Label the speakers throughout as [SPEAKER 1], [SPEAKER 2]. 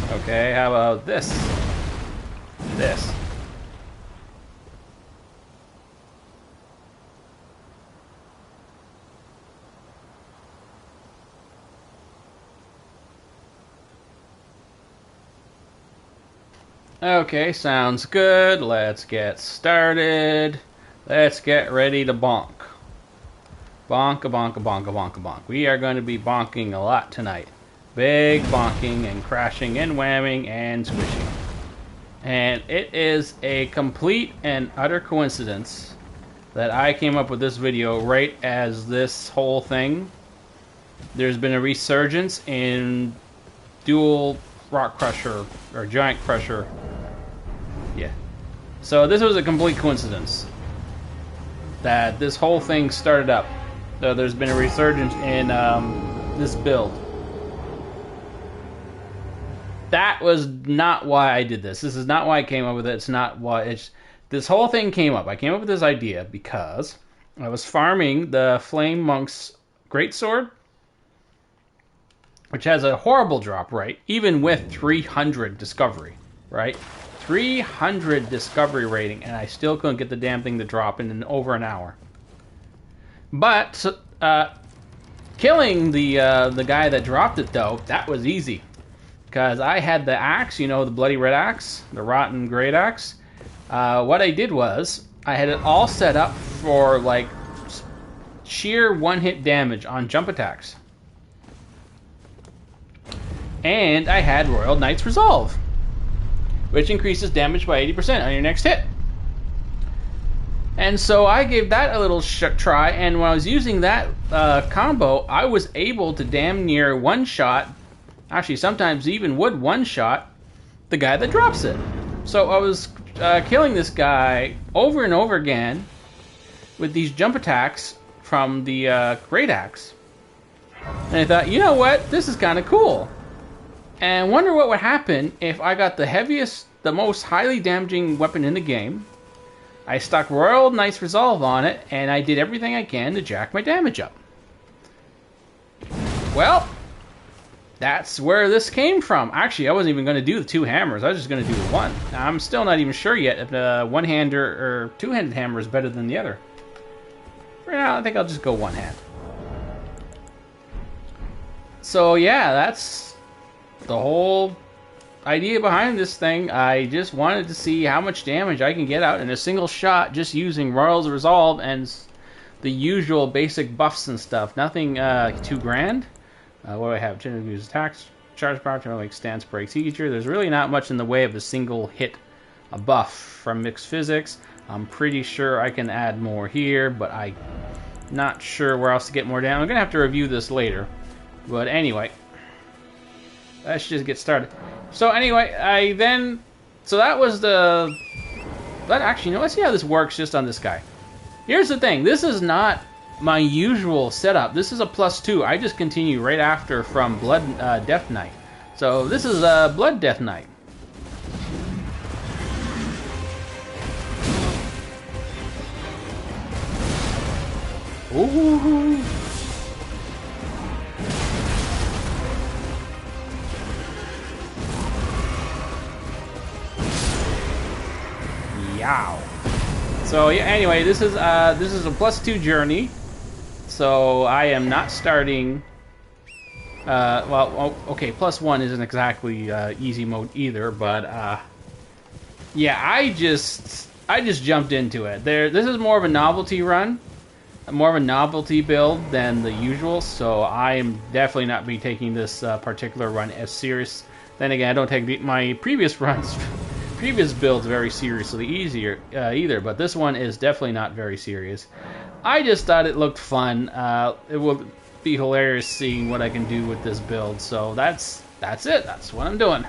[SPEAKER 1] Okay, how about this? This. Okay, sounds good. Let's get started. Let's get ready to bonk. Bonk a bonk a bonk a bonk a bonk. We are going to be bonking a lot tonight. Big bonking and crashing and whamming and squishing. And it is a complete and utter coincidence that I came up with this video right as this whole thing. There's been a resurgence in dual rock crusher or giant crusher. Yeah. So this was a complete coincidence that this whole thing started up. So there's been a resurgence in this build. That was not why I did this. This is not why I came up with it. It's not why it's. This whole thing came up. I came up with this idea because I was farming the Flame Monk's Greatsword, which has a horrible drop rate, even with 300 discovery, right? 300 discovery rating, and I still couldn't get the damn thing to drop in over an hour. But killing the guy that dropped it, though, that was easy. Because I had the axe, you know, the bloody red axe, the rotten great axe. What I did was, I had it all set up for, like, sheer one-hit damage on jump attacks. And I had Royal Knight's Resolve, which increases damage by 80% on your next hit. And so I gave that a little try, and when I was using that combo, I was able to damn near one-shot, actually sometimes even would one-shot, the guy that drops it. So I was killing this guy over and over again with these jump attacks from the Great Axe. And I thought, you know what, this is kind of cool. And wonder what would happen if I got the heaviest, the most highly damaging weapon in the game. I stuck Royal Knight's Resolve on it, and I did everything I can to jack my damage up. Well, that's where this came from. Actually, I wasn't even going to do the two hammers. I was just going to do the one. I'm still not even sure yet if the one-hander or two-handed hammer is better than the other. For now, I think I'll just go one-hand. So yeah, that's the whole idea behind this thing. I just wanted to see how much damage I can get out in a single shot just using Royal's Resolve and the usual basic buffs and stuff. Nothing too grand. What do I have? Generally use attacks, charge power, to make stance breaks easier. There's really not much in the way of a single hit a buff from mixed physics. I'm pretty sure I can add more here, but I'm not sure where else to get more down. I'm going to have to review this later. But anyway, let's just get started. So anyway, so that was the, but actually, you know, let's see how this works just on this guy. Here's the thing, this is not my usual setup. This is a +2. I just continue right after from Blood Death Knight. So this is Blood Death Knight. Ooh. Yow. So yeah, anyway, this is a +2 journey. So I am not starting. Well, okay, +1 isn't exactly easy mode either, but yeah, I just jumped into it. This is more of a novelty run, more of a novelty build than the usual. So I am definitely not be taking this particular run as serious. Then again, I don't take my previous runs. Previous builds very seriously either, but this one is definitely not very serious. I just thought it looked fun. It will be hilarious seeing what I can do with this build. So that's it. That's what I'm doing.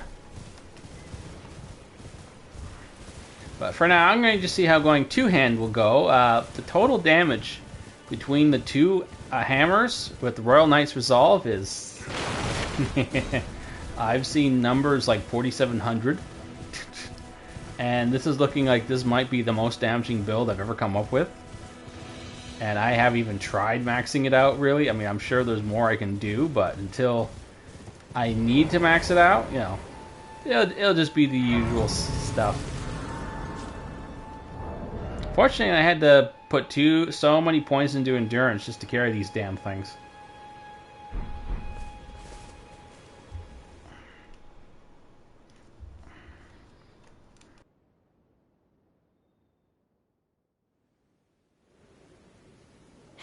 [SPEAKER 1] But for now, I'm going to just see how going two-hand will go. The total damage between the two hammers with the Royal Knight's Resolve is... I've seen numbers like 4,700. And this is looking like this might be the most damaging build I've ever come up with. And I haven't even tried maxing it out, really. I mean, I'm sure there's more I can do, but until I need to max it out, you know, it'll just be the usual stuff. Fortunately, I had to put so many points into endurance just to carry these damn things.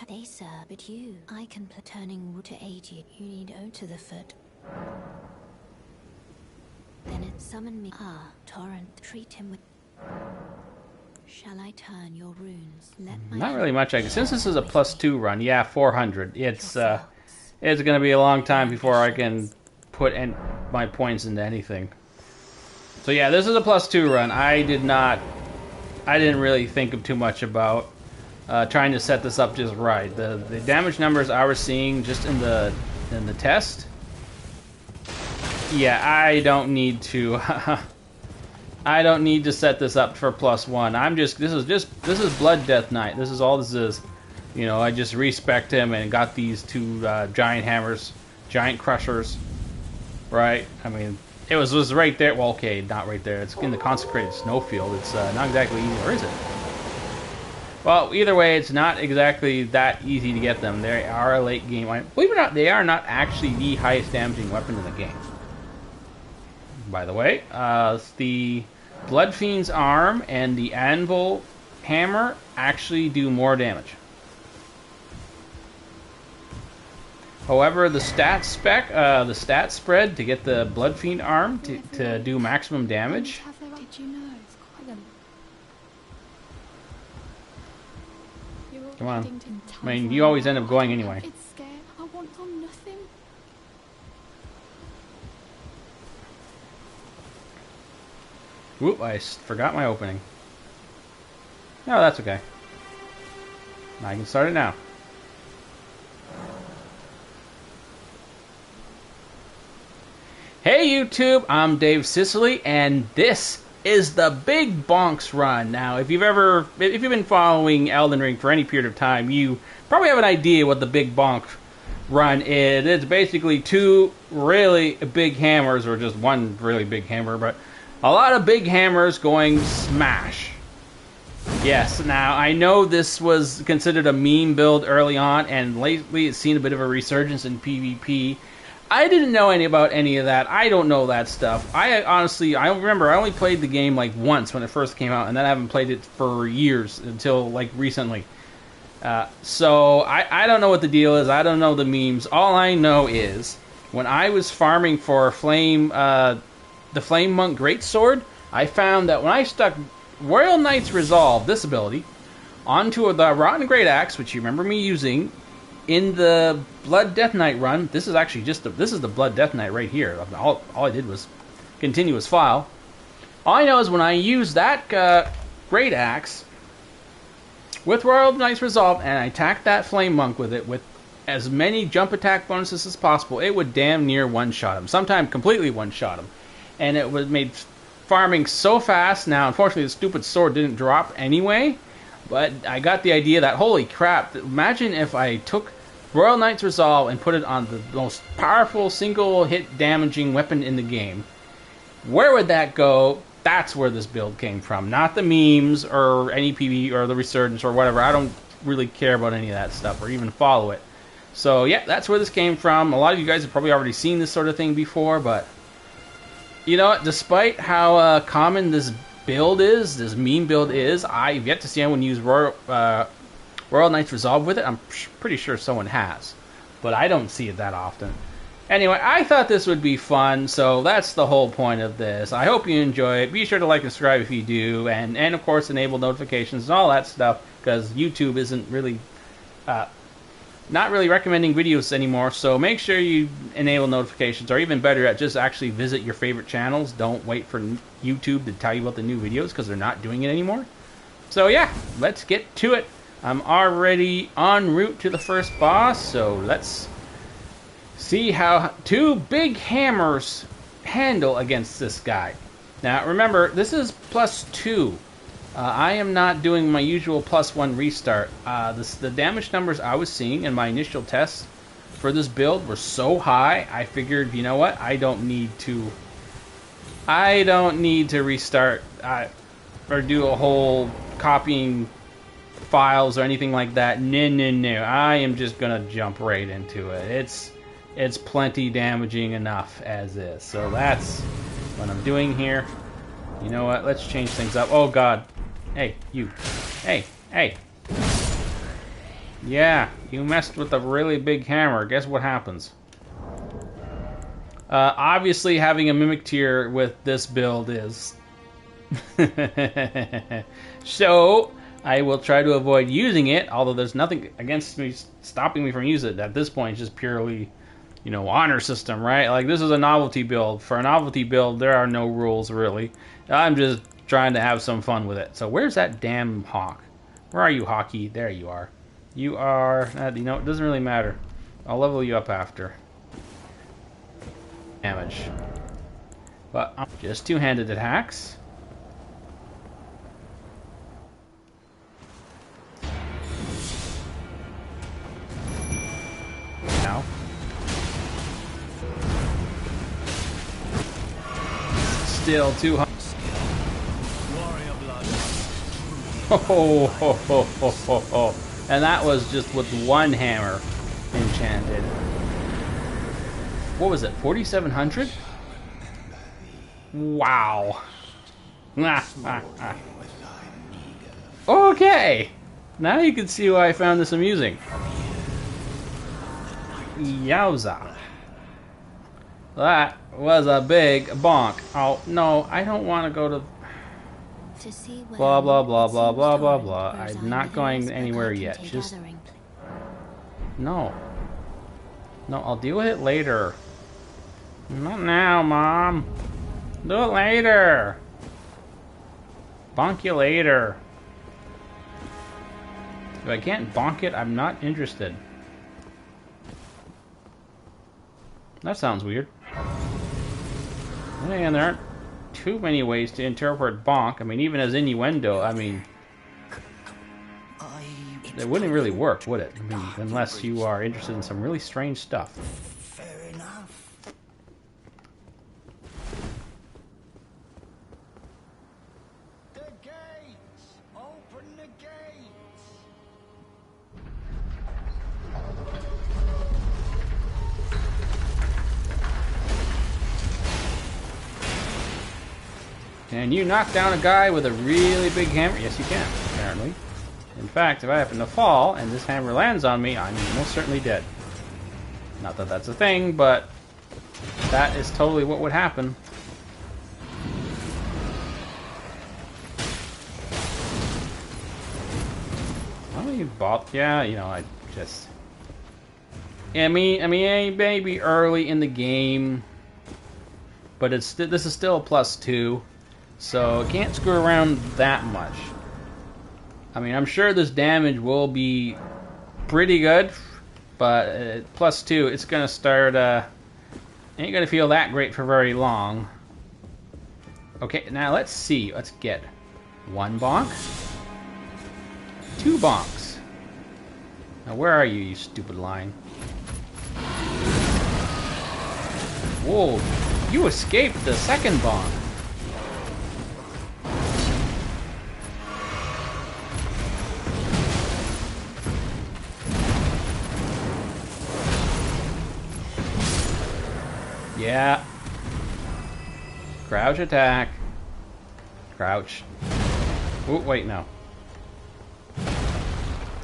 [SPEAKER 2] They sir, but you, I can turning wood to aid you. You need to the foot. Then it summon me. Ah, Torrent, treat him with. Shall I turn your runes?
[SPEAKER 1] Not really much. Since this is a +2 run, yeah, 400. It's gonna be a long time before I can put my points into anything. So yeah, this is a +2 run. I didn't really think of too much about trying to set this up just right. The damage numbers I was seeing just in the test. Yeah, I don't need to. I don't need to set this up for +1. This is Blood Death Knight. This is all this is. You know, I just respect him and got these 2 giant hammers, giant crushers. Right? I mean, it was right there. Well, okay, not right there. It's in the consecrated snowfield. It's not exactly easy, or is it? Well, either way, it's not exactly that easy to get them. They are a late game. Believe it or not, they are not actually the highest damaging weapon in the game. By the way, the Blood Fiend's arm and the Anvil hammer actually do more damage. However, the stat spread to get the Blood Fiend arm to do maximum damage.
[SPEAKER 3] Did you know?
[SPEAKER 1] Come on. I mean, you always end up going anyway.
[SPEAKER 3] It's scared. I want on nothing.
[SPEAKER 1] Whoop, I forgot my opening. No, that's okay. I can start it now. Hey YouTube, I'm Dave Sicily, and this is the Big Bonks run. Now, if you've been following Elden Ring for any period of time, you probably have an idea what the Big Bonk run is. It's basically 2 really big hammers, or just 1 really big hammer, but a lot of big hammers going smash. Yes, now I know this was considered a meme build early on, and lately it's seen a bit of a resurgence in PvP. I didn't know about any of that. I don't know that stuff. I remember I only played the game like once when it first came out, and then I haven't played it for years until like recently. So I don't know what the deal is. I don't know the memes. All I know is when I was farming for the Flame Monk Greatsword, I found that when I stuck Royal Knight's Resolve, this ability, onto the Rotten Great Axe, which you remember me using in the Blood Death Knight run. This is actually this is the Blood Death Knight right here. All I did was continuous file. All I know is when I use that Great Axe with Royal Knight's Resolve and I attack that Flame Monk with it with as many jump attack bonuses as possible, it would damn near one-shot him. Sometimes completely one-shot him. And it was made farming so fast. Now, unfortunately, the stupid sword didn't drop anyway, but I got the idea that, holy crap, imagine if I took Royal Knight's Resolve and put it on the most powerful single-hit damaging weapon in the game. Where would that go? That's where this build came from. Not the memes or any PvP or the resurgence or whatever. I don't really care about any of that stuff or even follow it. So, yeah, that's where this came from. A lot of you guys have probably already seen this sort of thing before, but you know what? Despite how common this build is, this meme build is, I've yet to see anyone use Royal Knight's Resolve with it. I'm pretty sure someone has, but I don't see it that often. Anyway, I thought this would be fun, so that's the whole point of this. I hope you enjoy it. Be sure to like and subscribe if you do, and of course enable notifications and all that stuff, because YouTube isn't really not really recommending videos anymore, so make sure you enable notifications, or even better yet, just actually visit your favorite channels. Don't wait for YouTube to tell you about the new videos, because they're not doing it anymore. So yeah, let's get to it. I'm already en route to the first boss, so let's see how 2 big hammers handle against this guy. Now remember, this is +2. I am not doing my usual +1 restart. The damage numbers I was seeing in my initial tests for this build were so high, I figured, you know what, I don't need to I don't need to restart or do a whole copying files or anything like that. No, no, no. I am just gonna jump right into it. It's plenty damaging enough as is. So that's what I'm doing here. You know what? Let's change things up. Oh God. Hey, you. Hey, hey. Yeah, you messed with a really big hammer. Guess what happens? Obviously, having a mimic tier with this build is... So, I will try to avoid using it, although there's nothing against me stopping me from using it. At this point, it's just purely, you know, honor system, right? Like, this is a novelty build. For a novelty build, there are no rules, really. I'm just trying to have some fun with it. So, where's that damn hawk? Where are you, Hawky? There you are. You are... you know, it doesn't really matter. I'll level you up after. Damage. But just two-handed attacks. Now. Still 200. Oh. And that was just with one hammer enchanted. What was it? 4,700? Wow. Okay. Now you can see why I found this amusing. Yowza. That was a big bonk. Oh, no, I don't want to go to... Blah, blah, blah, blah, blah, blah, blah. I'm not going anywhere yet. Just... No. No, I'll deal with it later. Not now, Mom. Do it later. Bonk you later. If I can't bonk it, I'm not interested. That sounds weird. And there aren't too many ways to interpret bonk. I mean, even as innuendo, I mean... It wouldn't really work, would it? I mean, unless you are interested in some really strange stuff.
[SPEAKER 4] Fair enough. The gates! Open the gates!
[SPEAKER 1] Can you knock down a guy with a really big hammer? Yes, you can, apparently. In fact, if I happen to fall and this hammer lands on me, I'm most certainly dead. Not that that's a thing, but that is totally what would happen. How you bought? Yeah, you know, I just... I mean, it may be early in the game, but this is still a +2, so it can't screw around that much. I mean, I'm sure this damage will be pretty good, but +2, it's gonna start, ain't gonna feel that great for very long. Okay, now let's see. Let's get 1 bonk, 2 bonks. Now where are you, you stupid line? Whoa, you escaped the second bonk. Yeah. Crouch attack. Crouch. Oh, wait, no.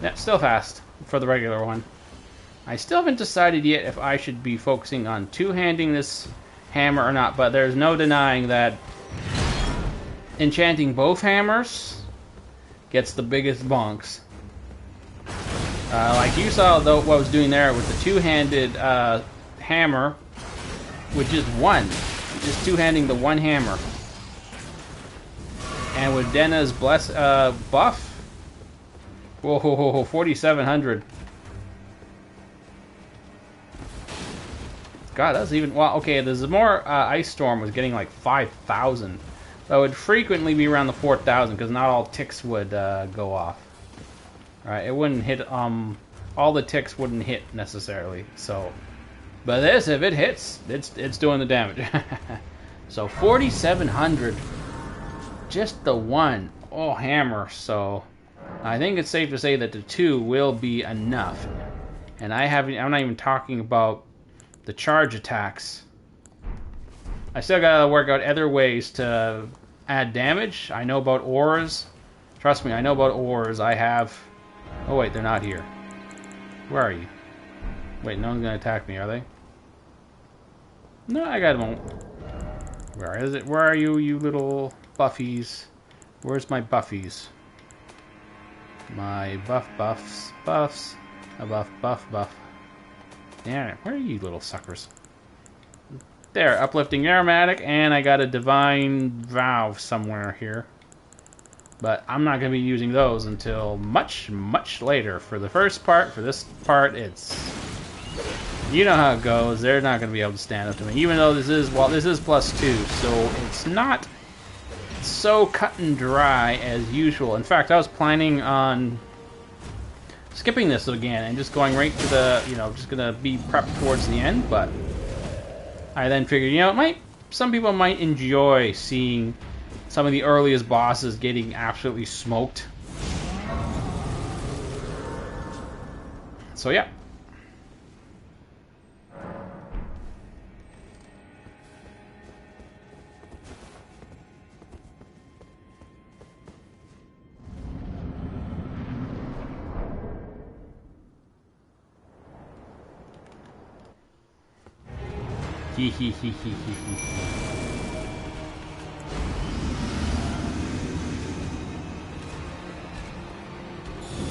[SPEAKER 1] Yeah, still fast for the regular one. I still haven't decided yet if I should be focusing on two-handing this hammer or not, but there's no denying that enchanting both hammers gets the biggest bonks. Like you saw, though, what I was doing there with the two-handed hammer, with just two-handing the one hammer. And with Denna's buff, whoa, 4,700. God, that's even... Well, okay, there's more... Ice Storm was getting like 5,000. So it would frequently be around the 4,000, because not all ticks would go off. Alright, it wouldn't hit... all the ticks wouldn't hit, necessarily, so... But this, if it hits, it's doing the damage. So 4,700. Just the one. Oh, hammer. So I think it's safe to say that the 2 will be enough. And I'm not even talking about the charge attacks. I still gotta work out other ways to add damage. I know about auras. Trust me, I know about auras. I have... Oh wait, they're not here. Where are you? Wait, no one's gonna attack me, are they? No, I got them. Where is it? Where are you, you little buffies? Where's my buffies? My buffs. A buff. Damn it, where are you little suckers? There, uplifting aromatic, and I got a divine valve somewhere here. But I'm not going to be using those until much, much later. For the first part, for this part, it's... You know how it goes. They're not going to be able to stand up to me. Even though this is, well, this is +2, so it's not so cut and dry as usual. In fact, I was planning on skipping this again and just going right to the, you know, just going to be prepped towards the end, but I then figured, you know, some people might enjoy seeing some of the earliest bosses getting absolutely smoked. So yeah.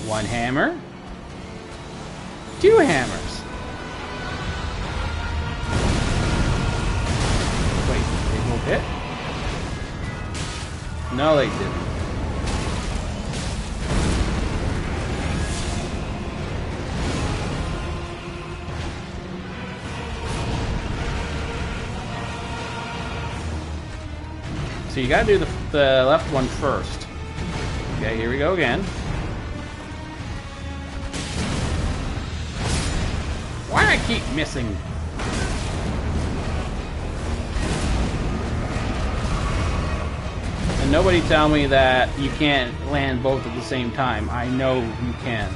[SPEAKER 1] One hammer. 2 hammers. Wait, they both hit? No, they didn't. So you gotta do the left one first. Okay, here we go again. Why do I keep missing? And nobody tell me that you can't land both at the same time. I know you can.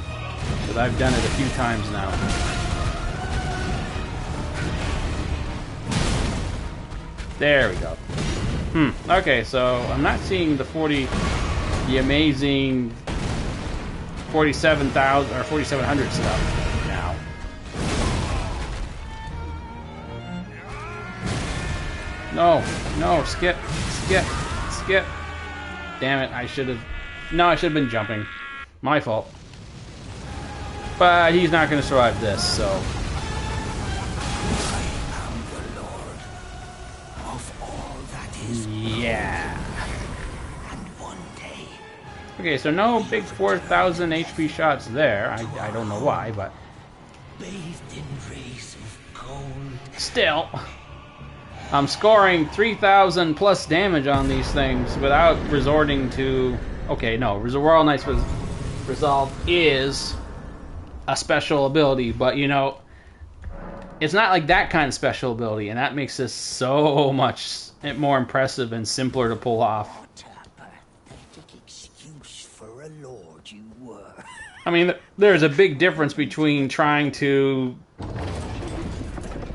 [SPEAKER 1] Because I've done it a few times now. There we go. Okay, so I'm not seeing the amazing 47,000 or 4,700 stuff now. No, skip. Damn it, I should have been jumping. My fault. But he's not going to survive this, so... Yeah. Okay, so no big 4,000 HP shots there. I don't know why, but... Still... I'm scoring 3,000 plus damage on these things without resorting to... Okay, no, Royal Knight's Resolve is a special ability, but you know, it's not like that kind of special ability, and that makes this so much more impressive and simpler to pull off.
[SPEAKER 4] What a pathetic excuse for a lord you were.
[SPEAKER 1] I mean, there's a big difference between trying to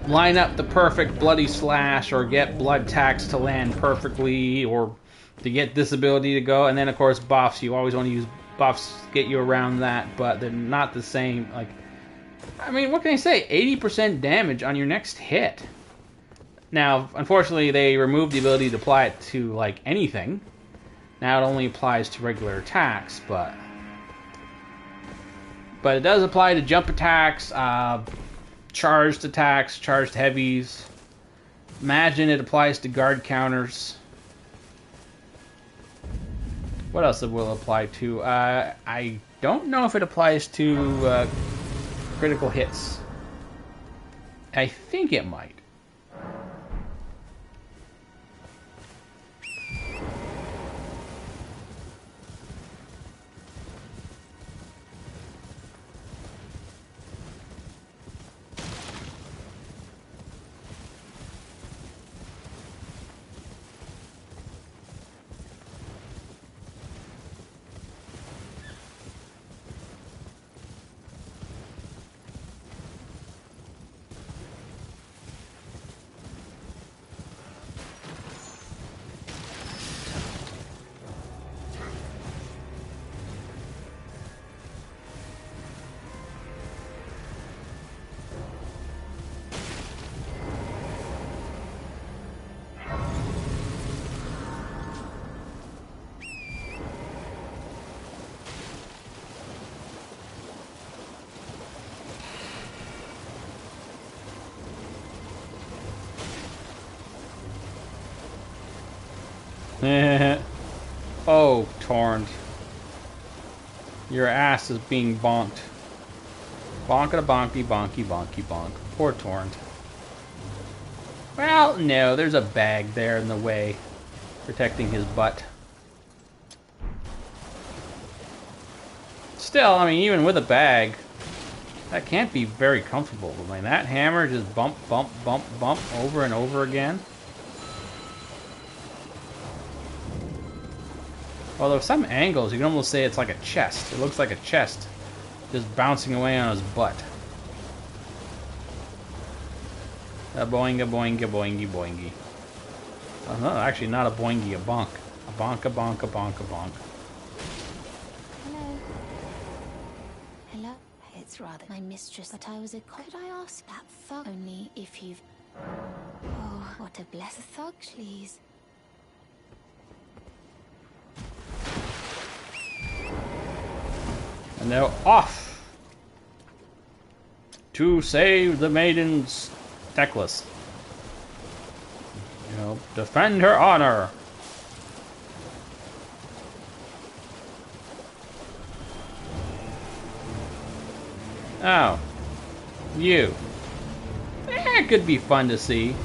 [SPEAKER 1] line up the perfect bloody slash or get blood tax to land perfectly or to get this ability to go, and then of course buffs. You always want to use buffs to get you around that, but they're not the same. Like, I mean, what can I say? 80% damage on your next hit. Now, unfortunately, they removed the ability to apply it to, like, anything. Now it only applies to regular attacks, but it does apply to jump attacks, charged attacks, charged heavies. Imagine it applies to guard counters. What else it will apply to? I don't know if it applies to critical hits. I think it might. Oh, Torrent. Your ass is being bonked. Bonka bonky bonky bonky bonk. Poor Torrent. Well, no, there's a bag there in the way, protecting his butt. Still, I mean, even with a bag, that can't be very comfortable. I mean, that hammer just bump, bump, bump, bump over and over again. Although some angles, you can almost say it's like a chest. It looks like a chest just bouncing away on his butt. A boinga boinga boingy boingy. Oh, no, actually not a boingy, a bonk. A bonk, a bonk, a bonk, a bonk.
[SPEAKER 2] Hello. Hello. It's rather my mistress, but I was a could I ask that thug only if you've oh, what a blessed thug, please.
[SPEAKER 1] And now off to save the maiden's necklace. You know, defend her honor. Oh, you. It could be fun to see.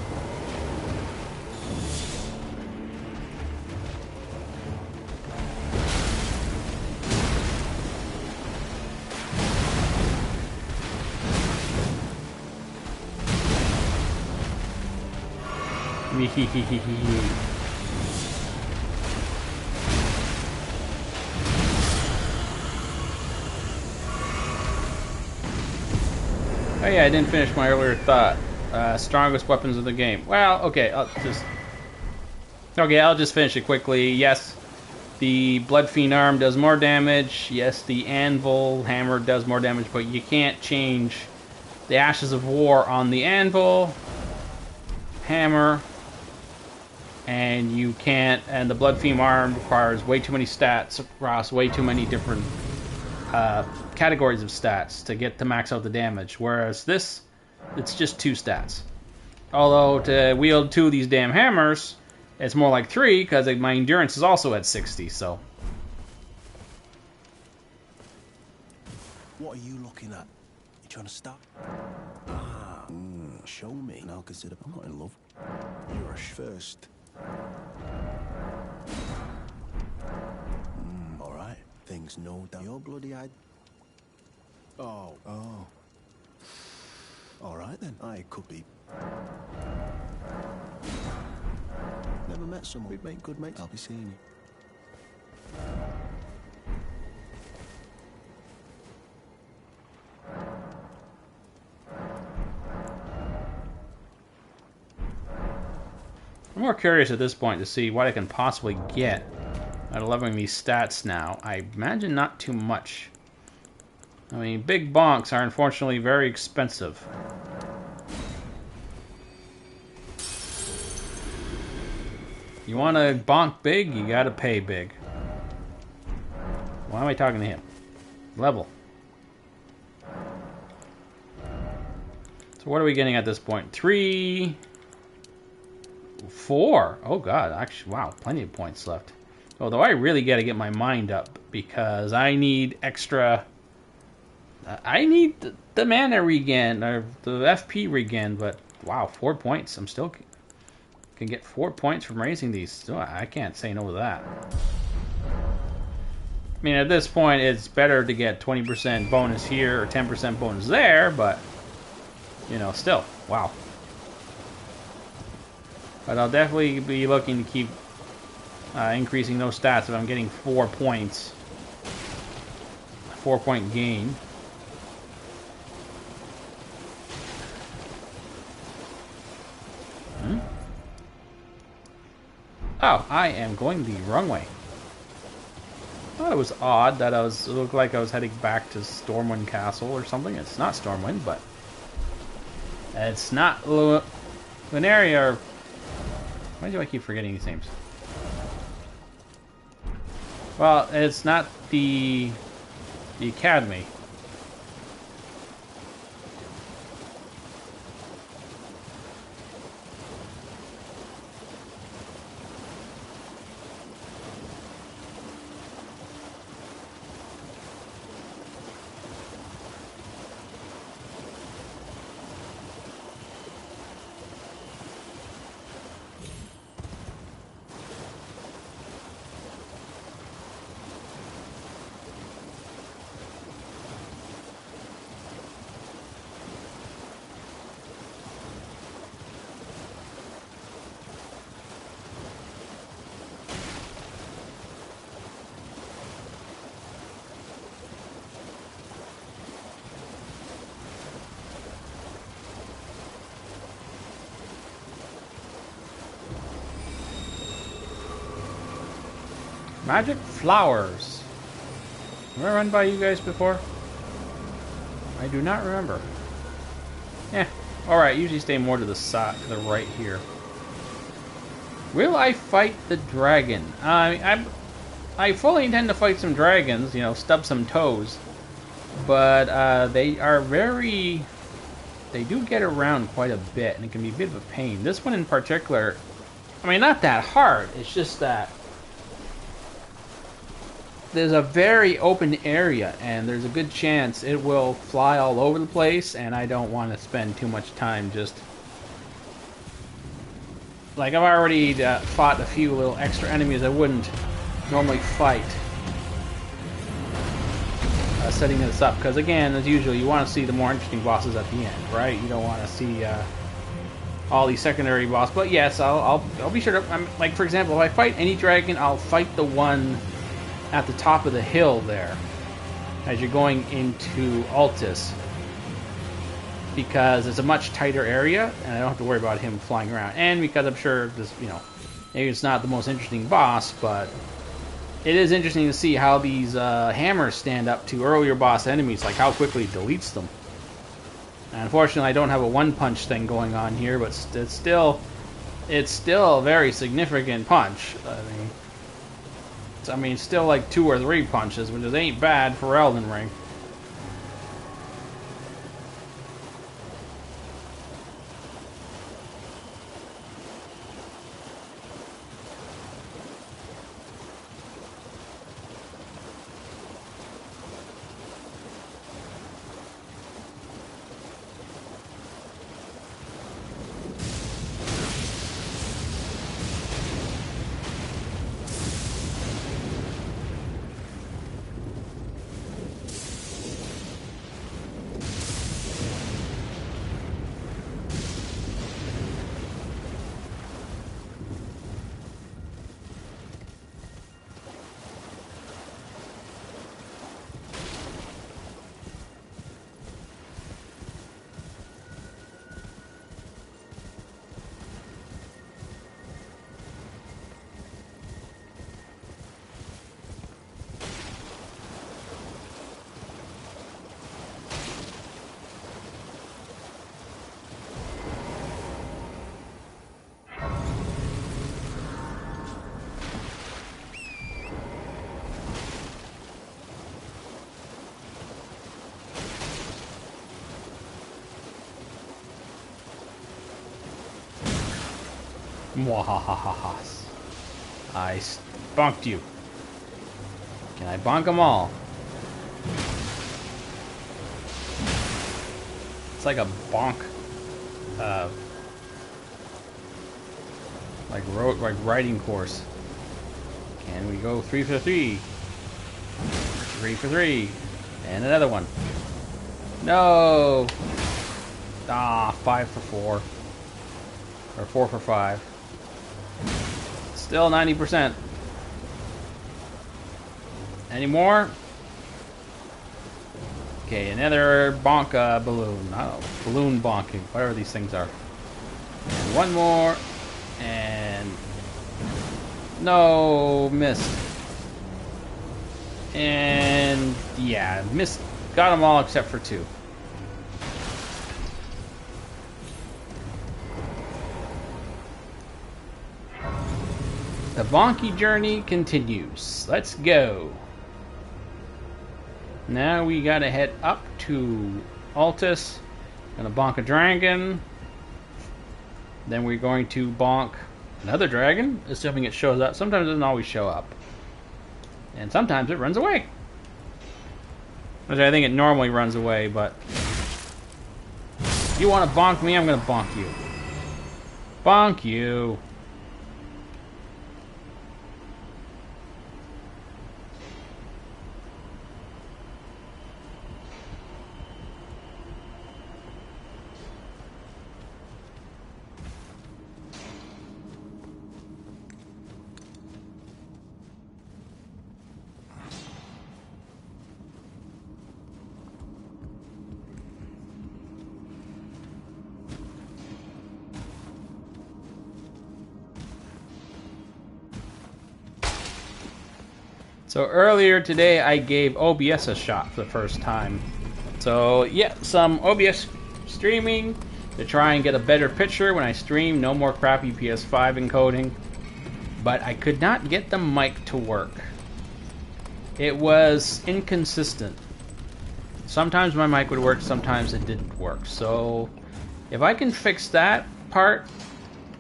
[SPEAKER 1] Oh yeah, I didn't finish my earlier thought. Strongest weapons of the game. Well, okay, I'll just finish it quickly. Yes, the Blood Fiend arm does more damage. Yes, the Anvil hammer does more damage, but you can't change the Ashes of War on the Anvil hammer, and you can't. And the Blood Fiend arm requires way too many stats across way too many different categories of stats to get to max out the damage, whereas this, it's just 2 stats. Although to wield 2 of these damn hammers, it's more like 3 because my endurance is also at 60. So,
[SPEAKER 5] what are you looking at? You trying to stop? Show me, and I'll consider. I'm not in love. You're a first. All right. Things no doubt. You're bloody-eyed. Oh. All right then. I could be. Never met someone. We'd make good mates. I'll be seeing you.
[SPEAKER 1] I'm more curious at this point to see what I can possibly get out of leveling these stats now. I imagine not too much. I mean, big bonks are unfortunately very expensive. You want to bonk big, you gotta pay big. Why am I talking to him? Level. So what are we getting at this point? 3, 4. Oh god, actually, wow, plenty of points left. Although I really gotta get my mind up because I need extra. I need the mana regen or the FP regen, but wow, 4 points. I'm still can get 4 points from raising these. So I can't say no to that. I mean, at this point, it's better to get 20% bonus here or 10% bonus there, but you know, still, wow. But I'll definitely be looking to keep increasing those stats if I'm getting 4 points. 4-point gain. Oh, I am going the wrong way. I thought it was odd that it looked like I was heading back to Stormwind Castle or something. It's not Stormwind, but it's not Lunaria. Or why do I keep forgetting these names? Well, it's not the Academy. Magic flowers. Have I run by you guys before? I do not remember. Yeah. Alright, usually stay more to the side, to the right here. Will I fight the dragon? I fully intend to fight some dragons, you know, stub some toes. But they are very... They do get around quite a bit, and it can be a bit of a pain. This one in particular, I mean, not that hard. It's just that there's a very open area, and there's a good chance it will fly all over the place, and I don't want to spend too much time just... Like, I've already fought a few little extra enemies I wouldn't normally fight. Setting this up, because again, as usual, you want to see the more interesting bosses at the end, right? You don't want to see all these secondary bosses. But yes, I'll be sure to... like, for example, if I fight any dragon, I'll fight the one at the top of the hill there, as you're going into Altus, because it's a much tighter area, and I don't have to worry about him flying around. And because I'm sure this, you know, maybe it's not the most interesting boss, but it is interesting to see how these hammers stand up to earlier boss enemies, like how quickly it deletes them. And unfortunately, I don't have a one-punch thing going on here, but it's still a very significant punch. I mean, still like 2 or 3 punches, which ain't bad for Elden Ring. Mwahahaha. I bonked you. Can I bonk them all? It's like a bonk, like riding course. Can we go 3 for 3? 3 for 3, and another one. No. Ah, 5 for 4, or 4 for 5. Still 90%. Any more? Okay, another bonk balloon. I don't know, balloon bonking, whatever these things are. And one more, and no, missed. And yeah, missed. Got them all except for 2. The bonky journey continues. Let's go. Now we gotta head up to Altus. Gonna bonk a dragon. Then we're going to bonk another dragon, assuming it shows up. Sometimes it doesn't always show up. And sometimes it runs away. Which I think it normally runs away, but you wanna bonk me, I'm gonna bonk you. Bonk you. So earlier today, I gave OBS a shot for the first time. So yeah, some OBS streaming to try and get a better picture when I stream. No more crappy PS5 encoding. But I could not get the mic to work. It was inconsistent. Sometimes my mic would work, sometimes it didn't work. So if I can fix that part,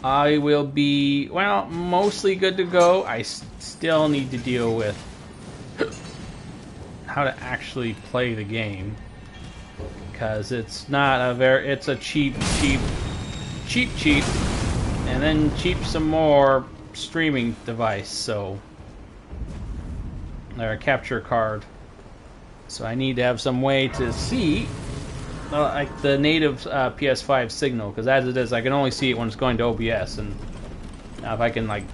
[SPEAKER 1] I will be, well, mostly good to go. I still need to deal with how to actually play the game, because it's not a very, it's a cheap, and then cheap some more streaming device, so, or a capture card. So I need to have some way to see like the native PS5 signal, because as it is, I can only see it when it's going to OBS, and if I can like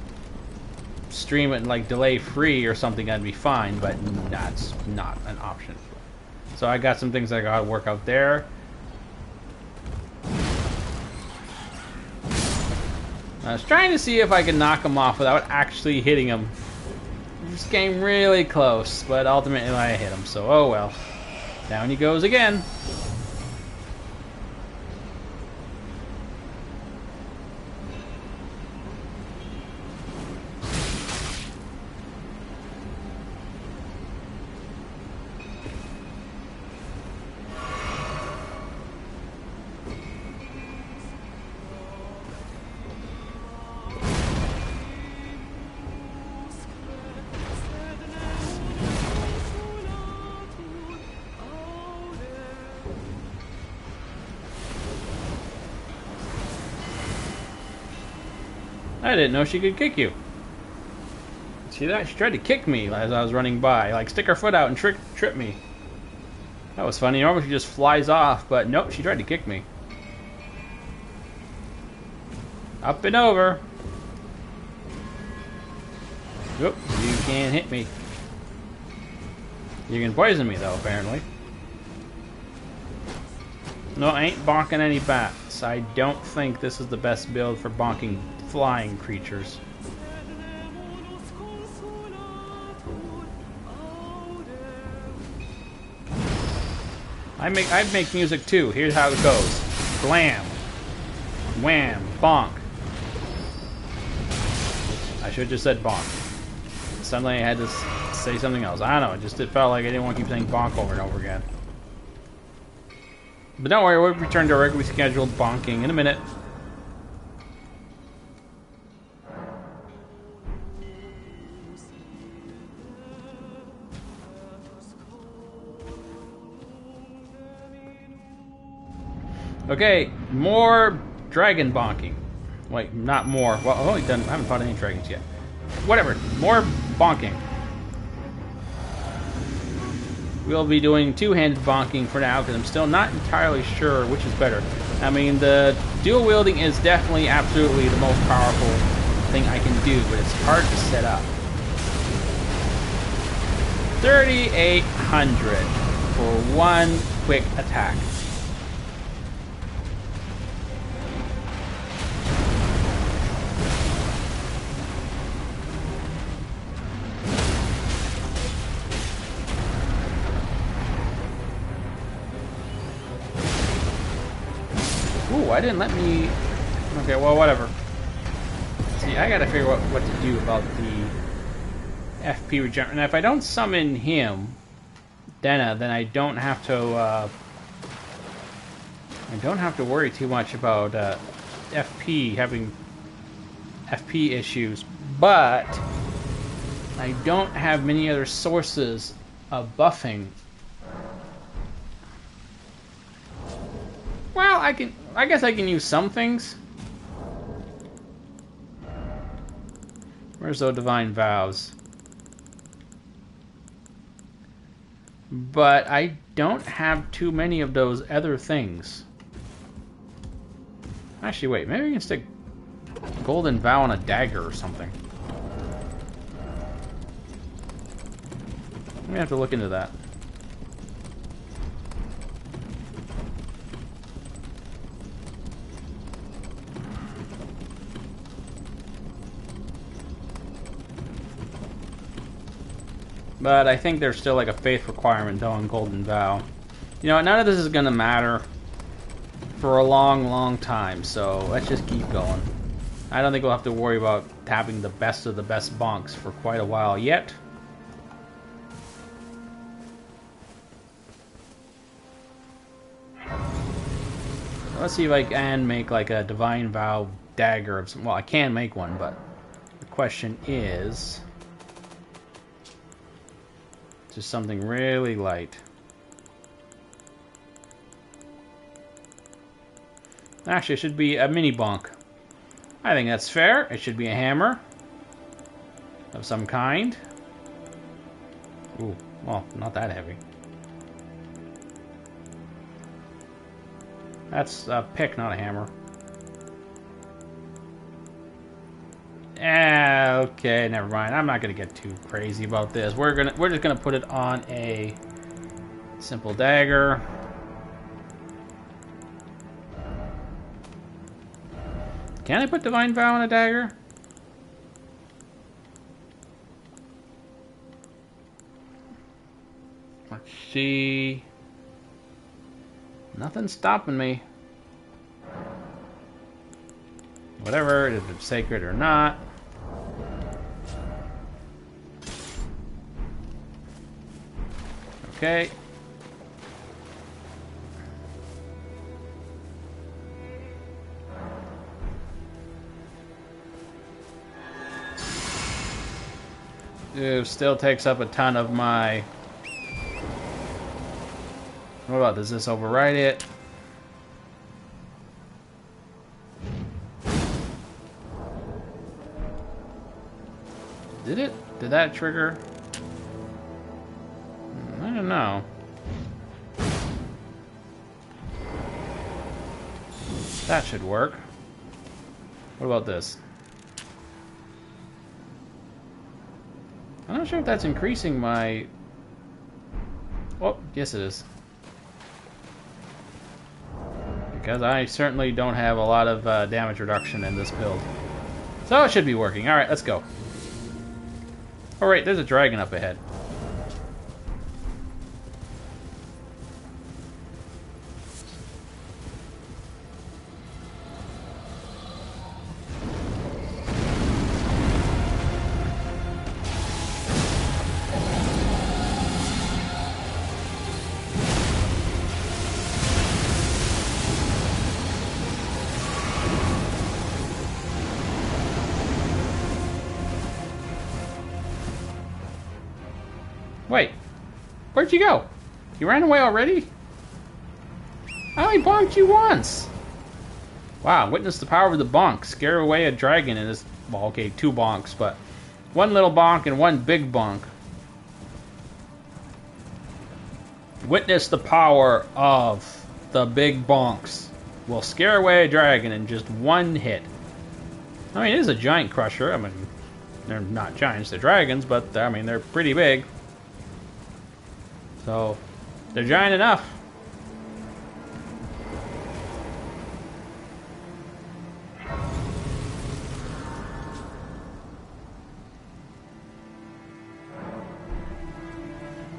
[SPEAKER 1] stream it like delay free or something, that'd be fine, but that's not an option. So I got some things I gotta work out there. I was trying to see if I could knock him off without actually hitting him. This came really close, but ultimately I hit him, so oh well. Down he goes again. I didn't know she could kick you. See that? She tried to kick me as I was running by. Like, stick her foot out and trip me. That was funny. Normally she just flies off, but nope, she tried to kick me. Up and over. Oop, you can't hit me. You can poison me, though, apparently. No, I ain't bonking any bats. I don't think this is the best build for bonking flying creatures. I make music too. Here's how it goes. Blam. Wham. Bonk. I should have just said bonk. Suddenly I had to say something else. I don't know. It felt like I didn't want to keep saying bonk over and over again. But don't worry, we'll return to our regularly scheduled bonking in a minute. Okay, more dragon bonking. Wait, not more. Well, I've only done. I haven't fought any dragons yet. Whatever. More bonking. We'll be doing two-handed bonking for now, because I'm still not entirely sure which is better. I mean, the dual wielding is definitely absolutely the most powerful thing I can do, but it's hard to set up. 3,800 for one quick attack. Ooh, I didn't let me... Okay, well, whatever. See, I gotta figure out what to do about the FP regen. And if I don't summon him, then I don't have to, I don't have to worry too much about, FP having FP issues. But I don't have many other sources of buffing. Well, I guess I can use some things. Where's those divine vows? But I don't have too many of those other things. Actually, wait, maybe we can stick golden vow on a dagger or something. We have to look into that. But I think there's still like a faith requirement though on Golden Vow. You know what, none of this is gonna matter for a long, long time, so let's just keep going. I don't think we'll have to worry about tapping the best of the best bonks for quite a while yet. Let's see if I can make like a Divine Vow dagger of some. Well, I can make one, but the question is just something really light. Actually, it should be a mini bonk. I think that's fair. It should be a hammer of some kind. Ooh, well, not that heavy. That's a pick, not a hammer. Okay, never mind. I'm not gonna get too crazy about this. We're just gonna put it on a simple dagger. Can I put Divine Vow on a dagger? Let's see. Nothing's stopping me. Whatever, if it's sacred or not. Okay. It still takes up a ton of my... What about, does this override it? Did it? Did that trigger? I don't know. That should work. What about this? I'm not sure if that's increasing my... Oh, yes it is. Because I certainly don't have a lot of damage reduction in this build. So it should be working. Alright, let's go. Oh right, there's a dragon up ahead. Wait, where'd you go? You ran away already? I only bonked you once! Wow, witness the power of the bonk. Scare away a dragon in this... Well, okay, 2 bonks, but... one little bonk and 1 big bonk. Witness the power of the big bonks. Will scare away a dragon in just 1 hit. I mean, it is a giant crusher. I mean, they're not giants, they're dragons, but, I mean, they're pretty big. So, they're giant enough.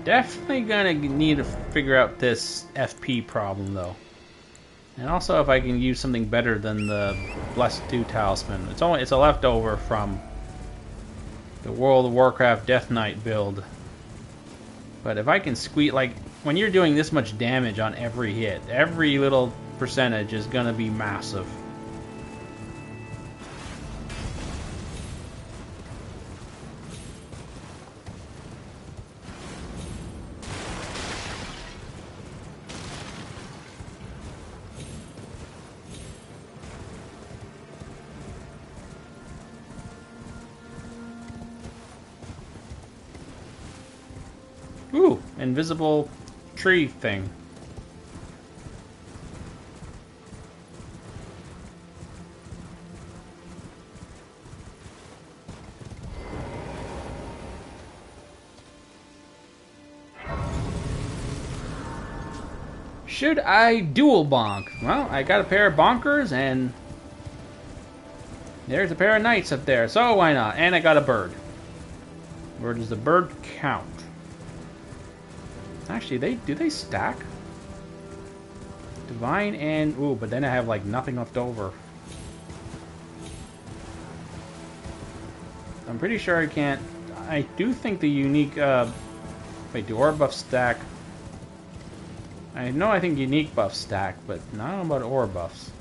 [SPEAKER 1] Definitely gonna need to figure out this FP problem, though. And also if I can use something better than the Blessed Dew Talisman. It's a leftover from the World of Warcraft Death Knight build. But if I can squeeze, like, when you're doing this much damage on every hit, every little percentage is gonna be massive. Ooh, invisible tree thing. Should I dual bonk? Well, I got a pair of bonkers and there's a pair of knights up there, so why not? And I got a bird. Where does the bird count? Actually, do they stack? Divine and... Ooh, but then I have, like, nothing left over. I'm pretty sure I can't... I do think the unique... Wait, do aura buffs stack? I know I think unique buffs stack, but I don't know about aura buffs.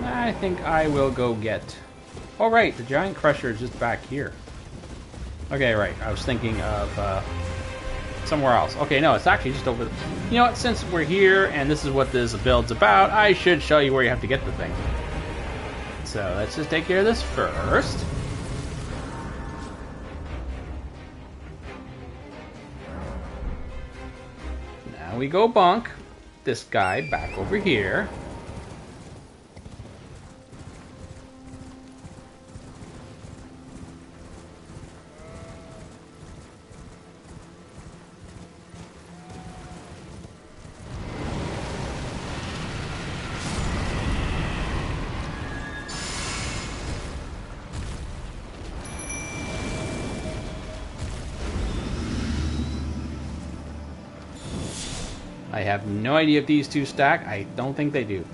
[SPEAKER 1] I think I will go get... Oh, right, the Giant Crusher is just back here. Okay, right, I was thinking of somewhere else. Okay, no, it's actually just over... You know what, since we're here and this is what this build's about, I should show you where you have to get the thing. So, let's just take care of this first. Now we go bonk this guy back over here. I have no idea if these two stack. I don't think they do.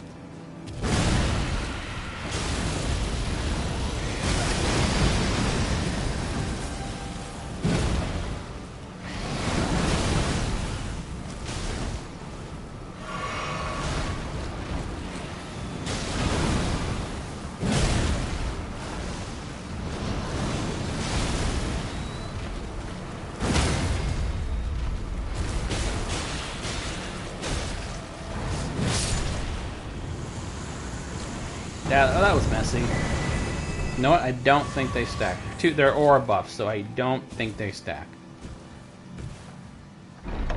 [SPEAKER 1] Yeah, that was messy. You know what? I don't think they stack. They're aura buffs, so I don't think they stack.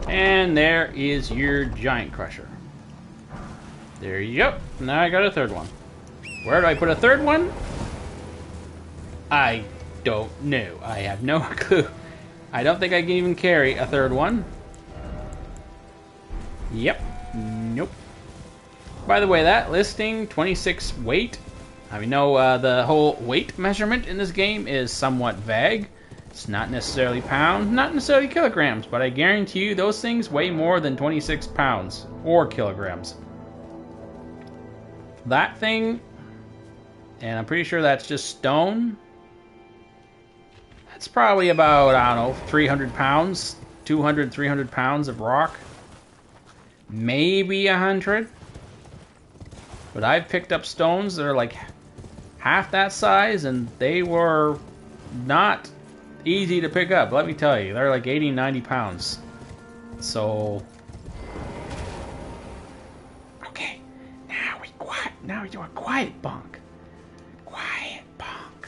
[SPEAKER 1] And there is your Giant Crusher. There you go. Now I got a third one. Where do I put a third one? I don't know. I have no clue. I don't think I can even carry a third one. Yep. Nope. By the way, that listing, 26 weight. I know the whole weight measurement in this game is somewhat vague. It's not necessarily pounds, not necessarily kilograms, but I guarantee you those things weigh more than 26 pounds or kilograms. That thing, and I'm pretty sure that's just stone, that's probably about, I don't know, 300 pounds, 200, 300 pounds of rock. Maybe 100. But I've picked up stones that are like half that size, and they were not easy to pick up, let me tell you. They're like 80, 90 pounds. So... Okay, now we do a quiet bonk. Quiet bonk.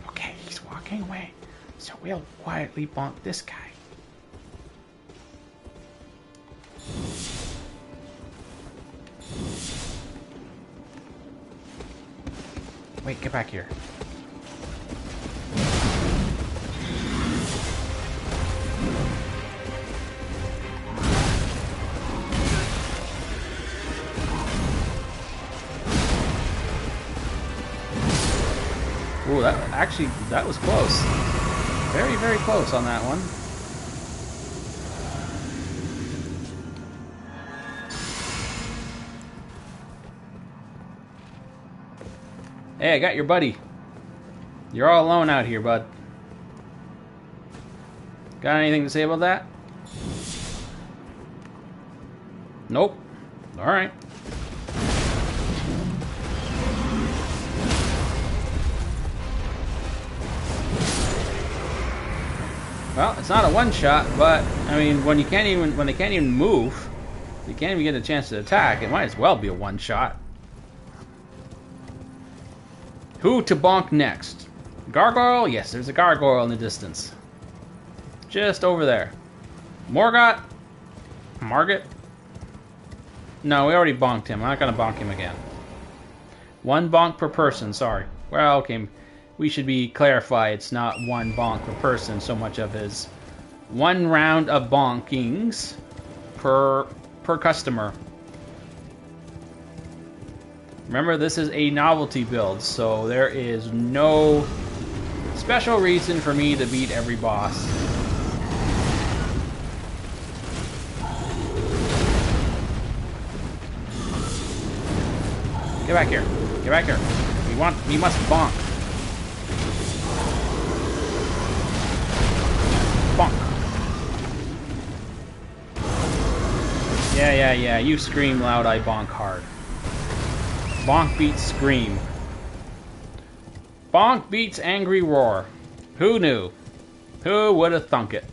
[SPEAKER 1] Okay, he's walking away, so we'll quietly bonk this guy. Wait, get back here. Ooh, that was close. Very, very close on that one. Hey, I got your buddy. You're all alone out here, bud. Got anything to say about that? Nope. Alright. Well, it's not a one-shot, but I mean, when they can't even move, you can't even get a chance to attack. It might as well be a one-shot. Who to bonk next? Gargoyle? Yes, there's a gargoyle in the distance. Just over there. Morgot? Margot? No, we already bonked him. I'm not going to bonk him again. 1 bonk per person, sorry. Well, okay. We should be clarified. It's not 1 bonk per person so much of as 1 round of bonkings per customer. Remember, this is a novelty build, so there is no special reason for me to beat every boss. Get back here. Get back here. We must bonk. Bonk. Yeah. You scream loud, I bonk hard. Bonk beats scream. Bonk beats angry roar. Who knew? Who would have thunk it?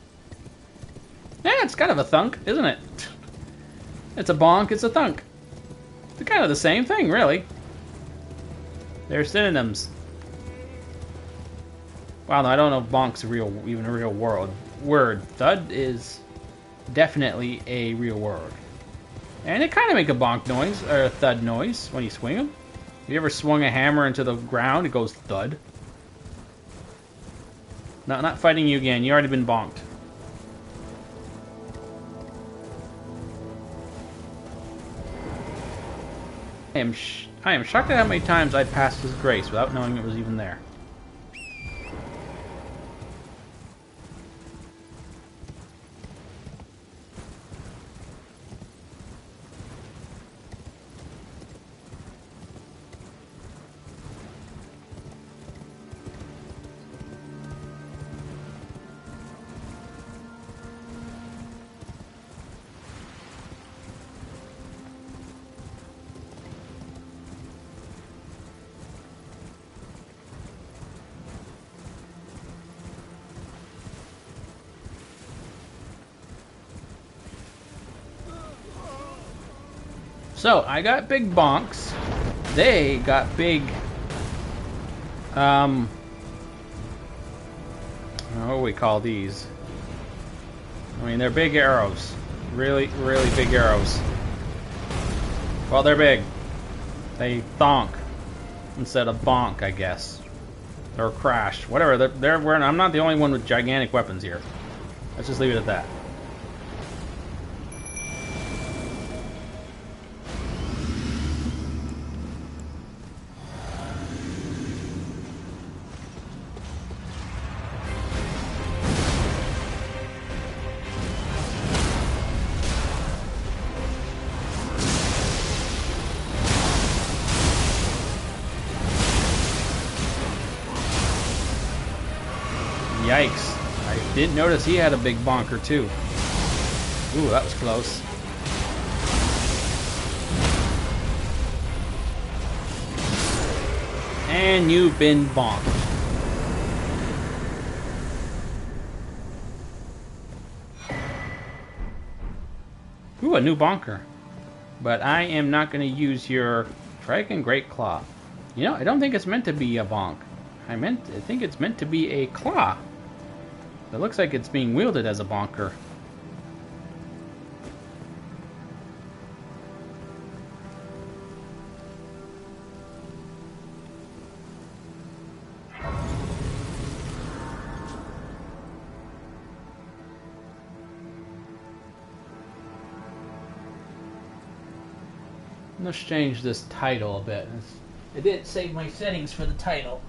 [SPEAKER 1] Yeah, it's kind of a thunk, isn't it? It's a bonk, it's a thunk. They're kind of the same thing, really. They're synonyms. Well, no, I don't know if bonk's even a real word. Thud is definitely a real word. And it kind of make a bonk noise, or a thud noise, when you swing them. Have you ever swung a hammer into the ground? It goes thud. No, not fighting you again. You already been bonked. I am shocked at how many times I passed his grace without knowing it was even there. So, I got big bonks. They got big, what do we call these? I mean, they're big arrows. Really, really big arrows. Well, they're big. They thonk instead of bonk, I guess. Or crash. Whatever. I'm not the only one with gigantic weapons here. Let's just leave it at that. Yikes. I did notice he had a big bonker too. Ooh, that was close. And you've been bonked. Ooh, a new bonker. But I am not going to use your Dragon Great Claw. You know, I don't think it's meant to be a bonk. I think it's meant to be a claw. It looks like it's being wielded as a bonker. Let's change this title a bit. I didn't save my settings for the title.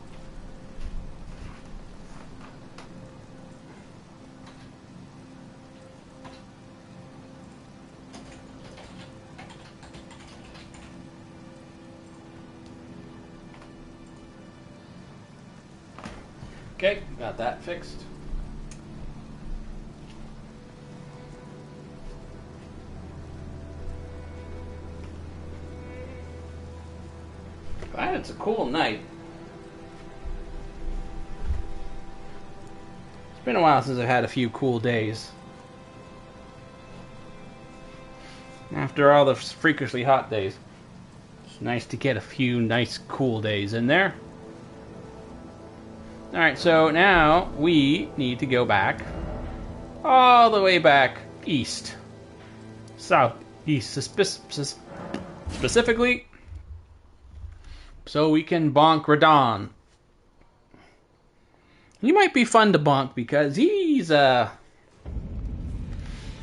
[SPEAKER 1] Okay, got that fixed. Glad it's a cool night. It's been a while since I've had a few cool days. After all the freakishly hot days, it's nice to get a few nice cool days in there. Alright, so now we need to go back. All the way back east. Southeast, specifically. So we can bonk Radon. He might be fun to bonk because he's a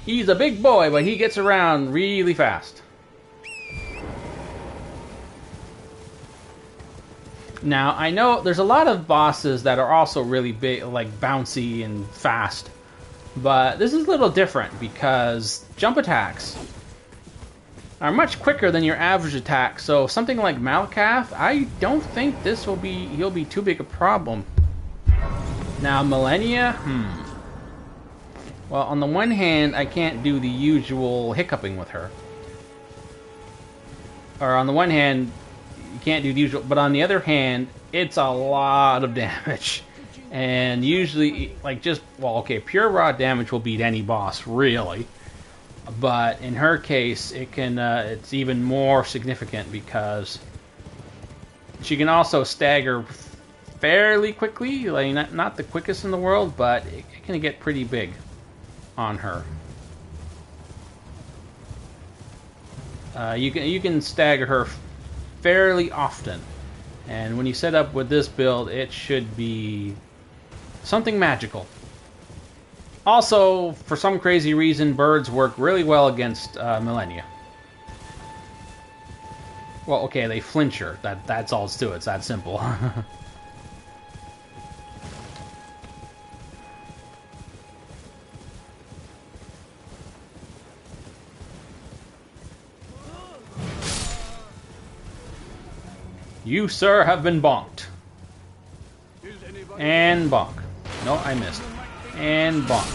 [SPEAKER 1] big boy, but he gets around really fast. Now, I know there's a lot of bosses that are also really big, like bouncy and fast. But this is a little different because jump attacks are much quicker than your average attack. So something like Malkath, I don't think he'll be too big a problem. Now, Millennia, well, on the one hand, I can't do the usual hiccuping with her. Or on the one hand, you can't do the usual, but on the other hand, it's a lot of damage. And usually, like pure raw damage will beat any boss, really. But in her case, it's even more significant because she can also stagger fairly quickly, like not the quickest in the world, but it can get pretty big on her. You can stagger her fairly often, and when you set up with this build, it should be something magical. Also, for some crazy reason, birds work really well against Millennia. Well, okay, they flinch her. That's all it's to it. It's that simple. You, sir, have been bonked. And bonk. No, I missed. And bonk.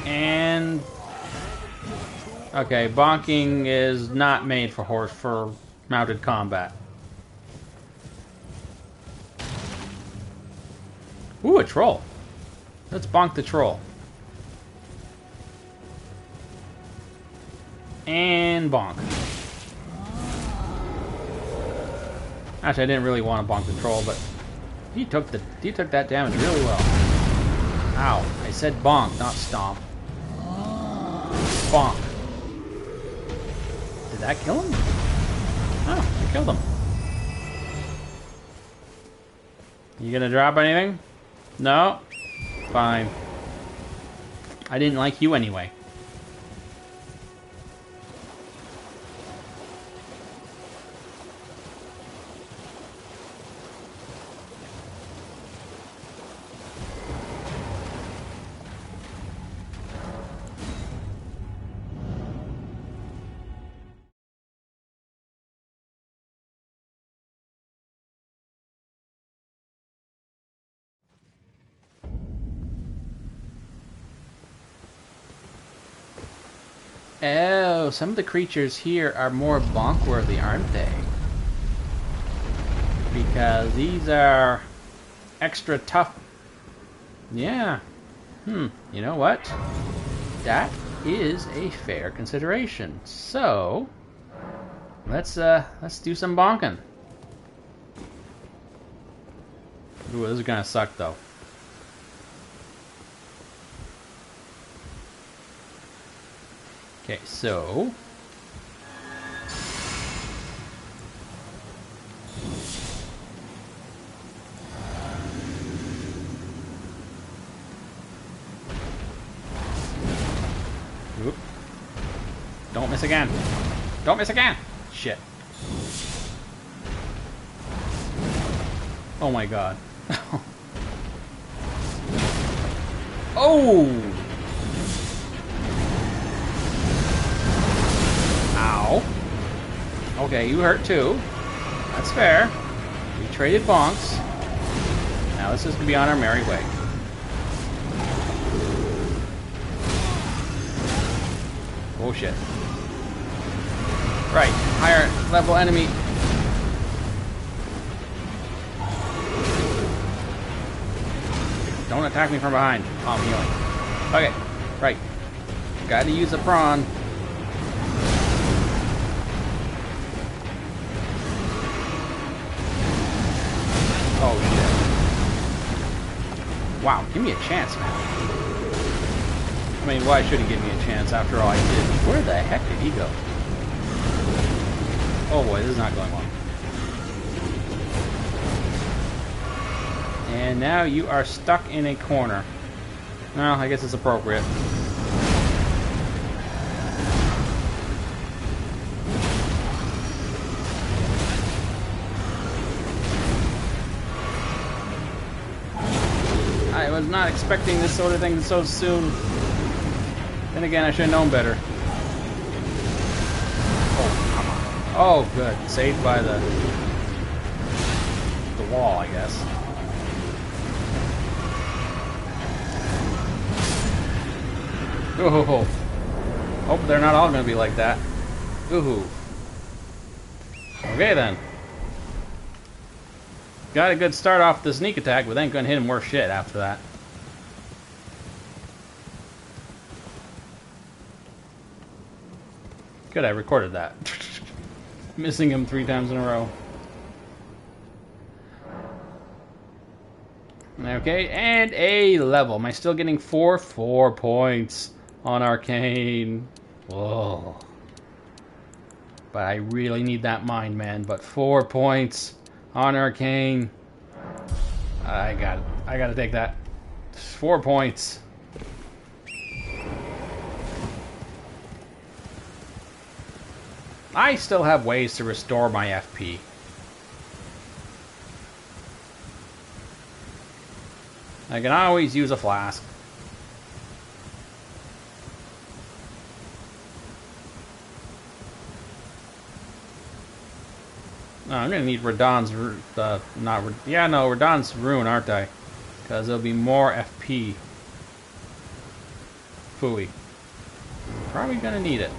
[SPEAKER 1] And... okay, bonking is not made for mounted combat. Ooh, a troll. Let's bonk the troll. And bonk. Actually, I didn't really want to bonk the troll, but he took that damage really well. Ow! I said bonk, not stomp. Bonk. Did that kill him? Oh, I killed him. You gonna drop anything? No? Fine. I didn't like you anyway. Oh, some of the creatures here are more bonk-worthy, aren't they? Because these are extra tough. Yeah. You know what? That is a fair consideration. So, let's do some bonking. Ooh, this is gonna suck though. Okay, so oop. Don't miss again. Don't miss again. Shit. Oh my god. Oh! Ow. Okay, you hurt too. That's fair. We traded bonks. Now this is going to be on our merry way. Oh shit. Right, higher level enemy. Don't attack me from behind. Oh, I'm healing. Okay, right. Gotta use a prawn. Oh shit. Wow, give me a chance, man. I mean, why shouldn't he give me a chance after all I did? Where the heck did he go? Oh boy, this is not going well. And now you are stuck in a corner. Well, I guess it's appropriate. I was not expecting this sort of thing so soon. Then again, I should have known better. Oh, come on. Oh, good. Saved by the wall, I guess. Ooh. Hope they're not all going to be like that. Ooh. Okay, then. Got a good start off the sneak attack, but then couldn't hit him worse shit after that. Good, I recorded that. Missing him 3 times in a row. Okay, and a level. Am I still getting 4 points on Arcane? Whoa. But I really need that mind, man. But 4 points on Arcane. I gotta take that. 4 points. I still have ways to restore my FP. I can always use a flask. No, I'm gonna need Radahn's Radahn's rune, aren't I? Because there'll be more FP. Phooey. Probably gonna need it.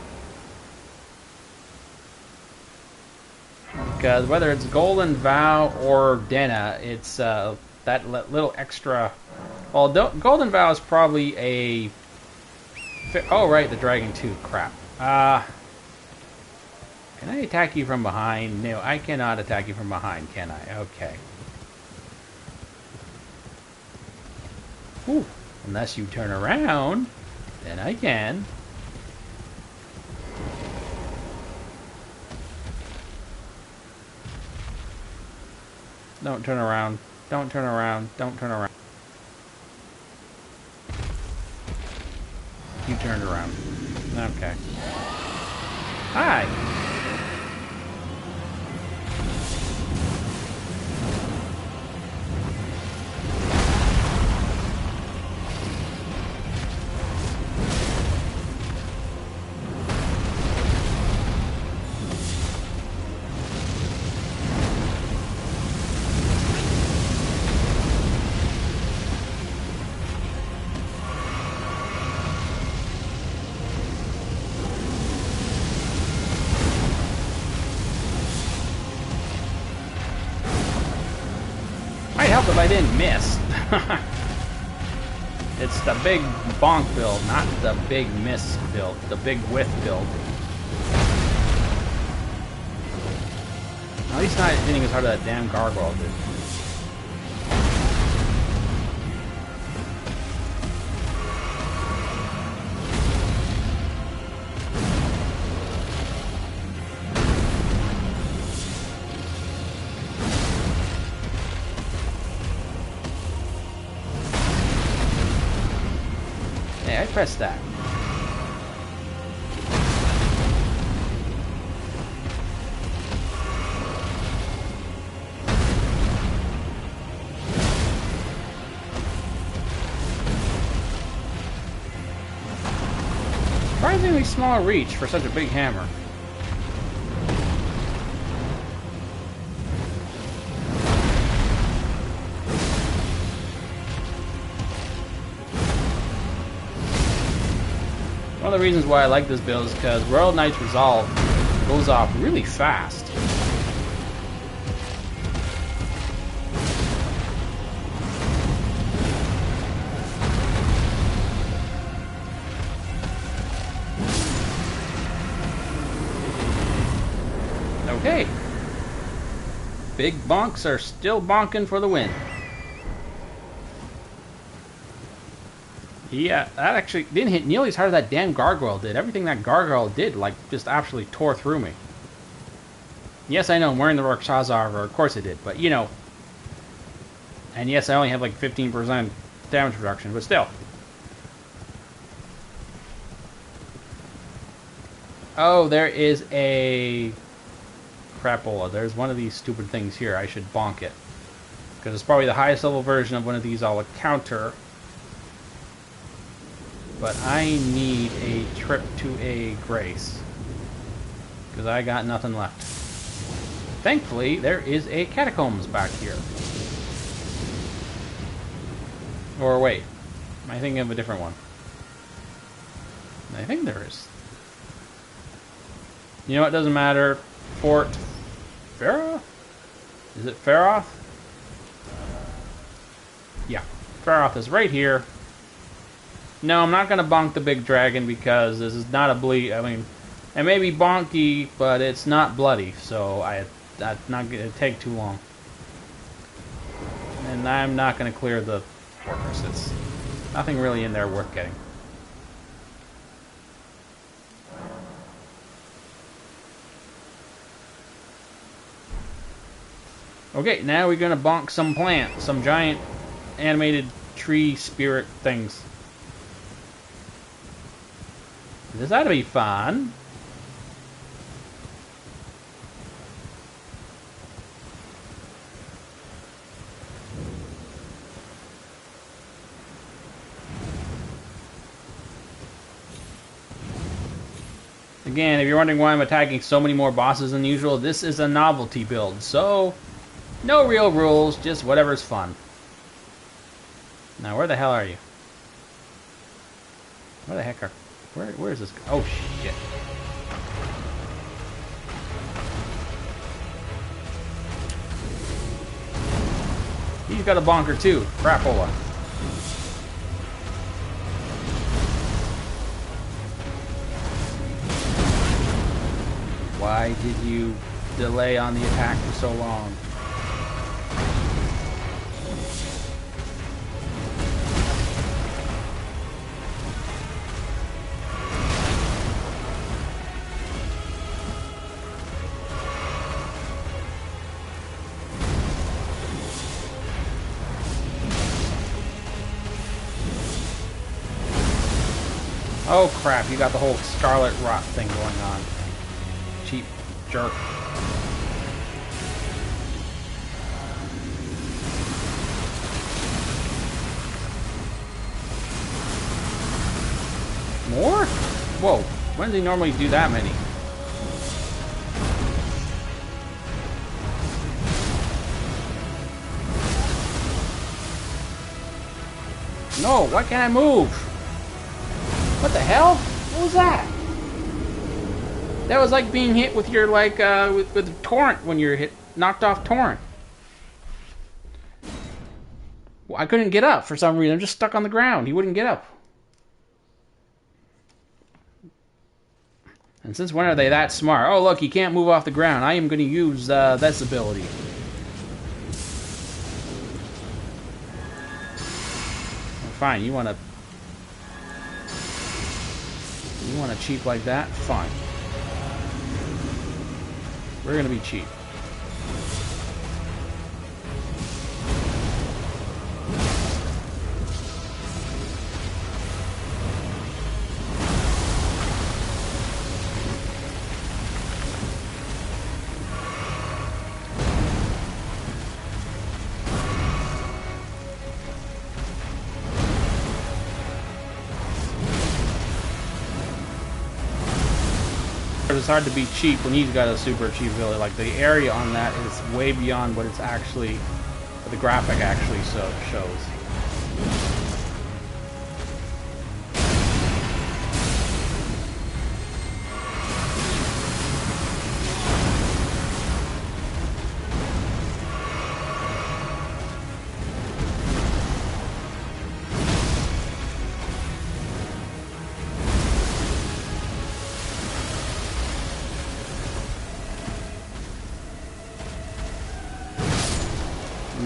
[SPEAKER 1] Because whether it's Golden Vow or Denna, it's that little extra. Well, Golden Vow is probably a. Oh right, the Dragon 2. Crap. Can I attack you from behind? No, I cannot attack you from behind, can I? Okay. Ooh, unless you turn around, then I can. Don't turn around. Don't turn around. Don't turn around. You turned around. Okay. Hi. Might help if I didn't miss. It's the big bonk build, not the big miss build. The big whiff build. At least not hitting as hard as that damn gargoyle did. I pressed that. Surprisingly small reach for such a big hammer. One of the reasons why I like this build is because Royal Knight's Resolve goes off really fast. Okay. Big bonks are still bonking for the win. Yeah, that actually didn't hit nearly as hard as that damn gargoyle did. Everything that gargoyle did, like, just absolutely tore through me. Yes, I know, I'm wearing the Rakshasa armor, of course it did, but, you know. And yes, I only have, like, 15% damage reduction, but still. Oh, there is a... crapola. There's one of these stupid things here. I should bonk it. Because it's probably the highest level version of one of these I'll encounter. But I need a trip to a Grace. Because I got nothing left. Thankfully, there is a Catacombs back here. Or wait. Am I thinking of a different one? I think there is. You know what? Doesn't matter. Fort Faroth? Is it Faroth? Yeah. Faroth is right here. No, I'm not going to bonk the big dragon because this is not a bleed. I mean, it may be bonky, but it's not bloody, so that's not going to take too long. And I'm not going to clear the fortress. It's nothing really in there worth getting. Okay, now we're going to bonk some plants, some giant animated tree spirit things. This ought to be fun. Again, if you're wondering why I'm attacking so many more bosses than usual, this is a novelty build, so no real rules, just whatever's fun. Now, where the hell are you? Where the heck are... Where is this? Oh, shit. He's got a bonker, too. Crapola. Why did you delay on the attack for so long? Oh crap, you got the whole Scarlet Rot thing going on. Cheap jerk. More? Whoa, when does he normally do that many? No, why can't I move? What the hell? What was that? That was like being hit with your, like, with torrent when you're knocked off torrent. Well, I couldn't get up for some reason. I'm just stuck on the ground. He wouldn't get up. And since when are they that smart? Oh, look, he can't move off the ground. I am going to use this ability. Fine, you want to cheap like that? Fine. We're gonna be cheap. It's hard to be cheap when he's got a super cheap ability. Like, the area on that is way beyond what it's actually, what the graphic actually shows.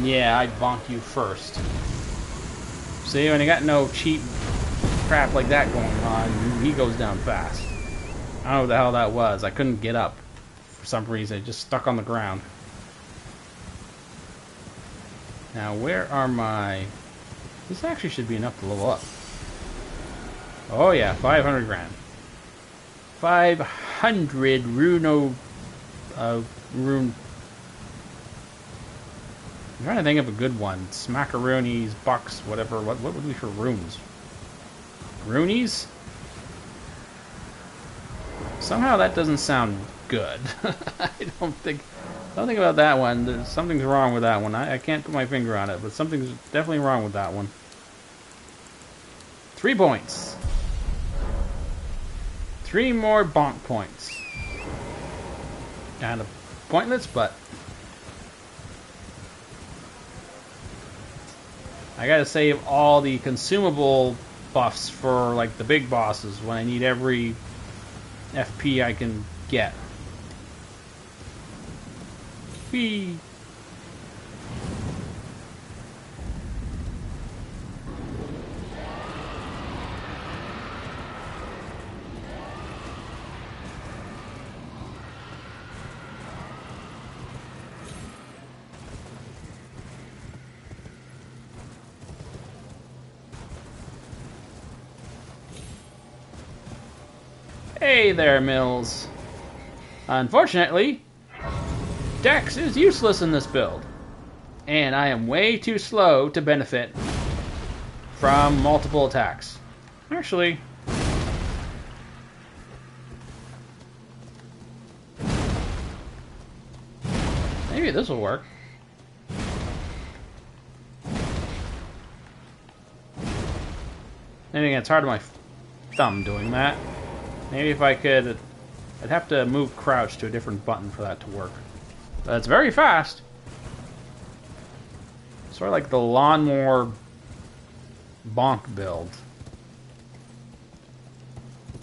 [SPEAKER 1] Yeah, I'd bonk you first. See, when you got no cheap crap like that going on, he goes down fast. I don't know what the hell that was. I couldn't get up for some reason. It just stuck on the ground. Now, where are my... This actually should be enough to level up. Oh yeah, 500 grand. 500 rune... rune... I'm trying to think of a good one. Smackaroonies, bucks, whatever. What would be for runes? Roonies? Somehow that doesn't sound good. I don't think about that one. Something's wrong with that one. I can't put my finger on it, but something's definitely wrong with that one. 3 points. 3 more bonk points. Kind of pointless, but I gotta save all the consumable buffs for like the big bosses when I need every FP I can get. Whee! Hey there, Mills. Unfortunately, Dex is useless in this build, and I am way too slow to benefit from multiple attacks. Actually, maybe this will work. Then again, it's hard on my thumb doing that. Maybe if I could... I'd have to move crouch to a different button for that to work. But it's very fast. Sort of like the lawnmower bonk build.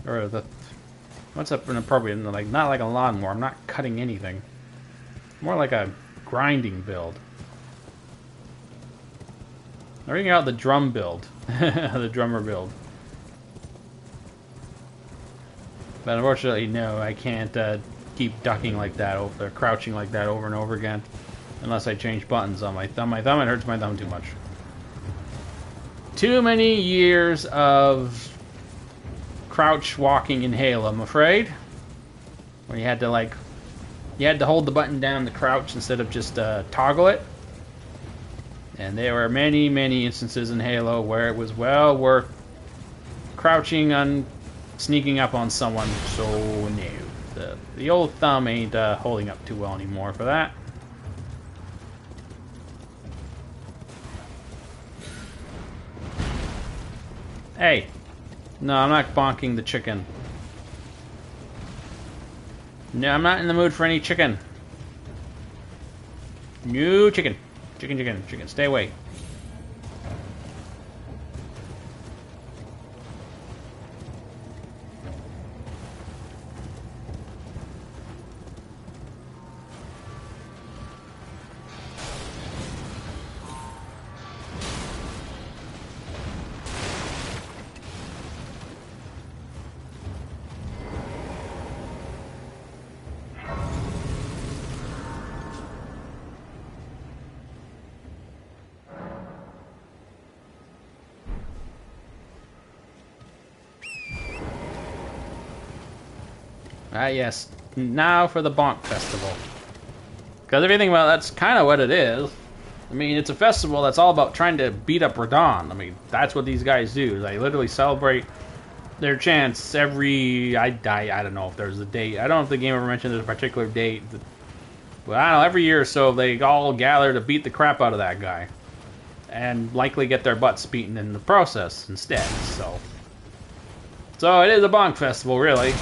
[SPEAKER 1] Or the... What's up inappropriate? Like, not like a lawnmower. I'm not cutting anything. More like a grinding build. I'm reading out the drum build. The drummer build. But unfortunately, no, I can't keep ducking like that, or crouching like that over and over again, unless I change buttons on my thumb. It hurts my thumb too much. Too many years of crouch walking in Halo, I'm afraid. Where you had to hold the button down to crouch instead of just toggle it. And there were many, many instances in Halo where it was well worth crouching on. Sneaking up on someone, so no. The old thumb ain't holding up too well anymore for that. Hey! No, I'm not bonking the chicken. No, I'm not in the mood for any chicken. No chicken. Chicken. Stay away. Ah, yes. Now for the Bonk Festival. Because if you think about it, that's kind of what it is. I mean, it's a festival that's all about trying to beat up Radon. I mean, that's what these guys do. They literally celebrate their chance every... I don't know if there's a date. I don't know if the game ever mentioned there's a particular date. But I don't know, every year or so, they all gather to beat the crap out of that guy. And likely get their butts beaten in the process instead, so... So it is a Bonk Festival, really.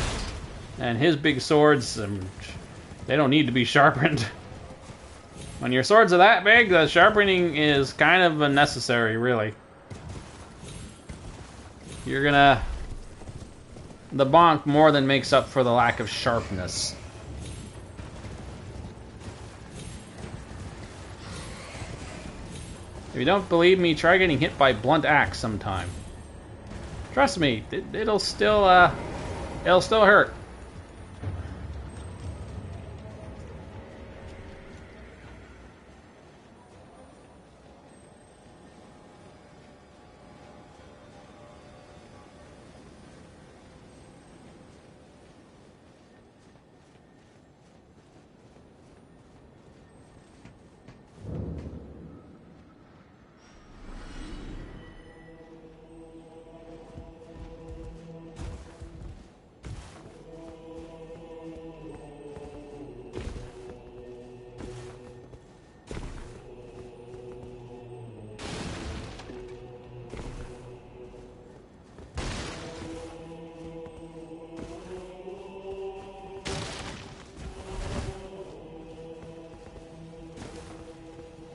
[SPEAKER 1] And his big swords, they don't need to be sharpened. When your swords are that big, the sharpening is kind of unnecessary, really. You're gonna... The bonk more than makes up for the lack of sharpness. If you don't believe me, try getting hit by blunt axe sometime. Trust me, it'll still hurt.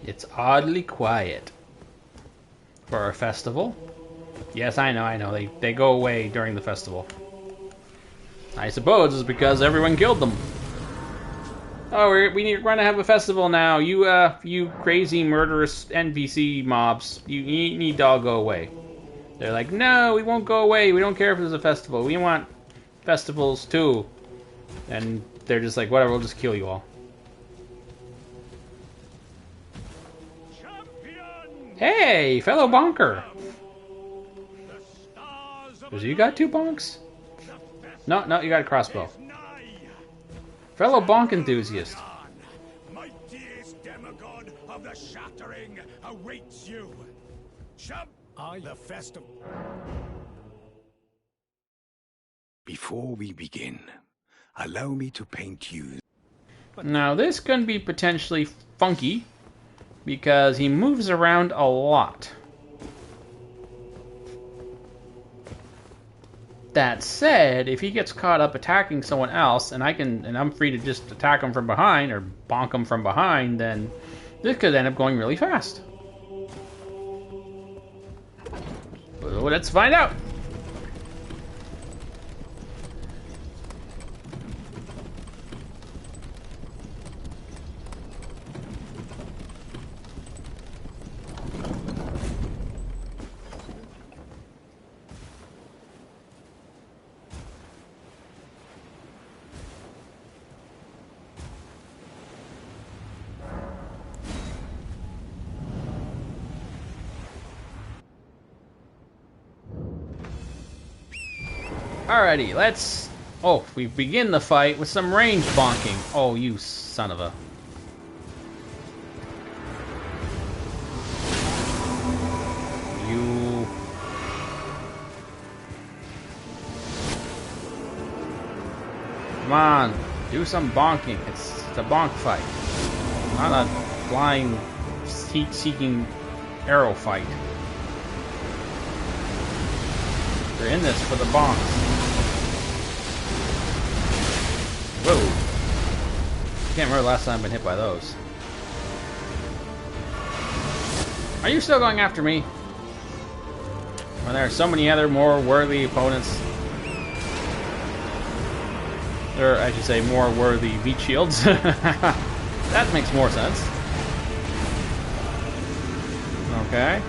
[SPEAKER 1] It's oddly quiet for a festival. Yes, I know. They go away during the festival. I suppose it's because everyone killed them. Oh, we're going to have a festival now. You crazy murderous NPC mobs. You need to all go away. They're like, no, we won't go away. We don't care if there's a festival. We want festivals too. And they're just like, whatever, we'll just kill you all. Hey, fellow bonker. Does you got 2 bonks? No, you got a crossbow. Fellow bonk enthusiast.
[SPEAKER 4] Mightiest demigod of the shattering awaits you. The festival. Before we begin, allow me to paint you.
[SPEAKER 1] Now this can be potentially funky because he moves around a lot. That said, if he gets caught up attacking someone else, and I'm free to just attack him from behind or bonk him from behind, then this could end up going really fast. Well, let's find out. Alrighty, let's... Oh, we begin the fight with some range bonking. Oh, you son of a... You... Come on, do some bonking. It's a bonk fight. Not a flying, heat-seeking arrow fight. We're in this for the bonks. Whoa. Can't remember the last time I've been hit by those. Are you still going after me? When there are so many other more worthy opponents. Or I should say more worthy beat shields. That makes more sense. Okay.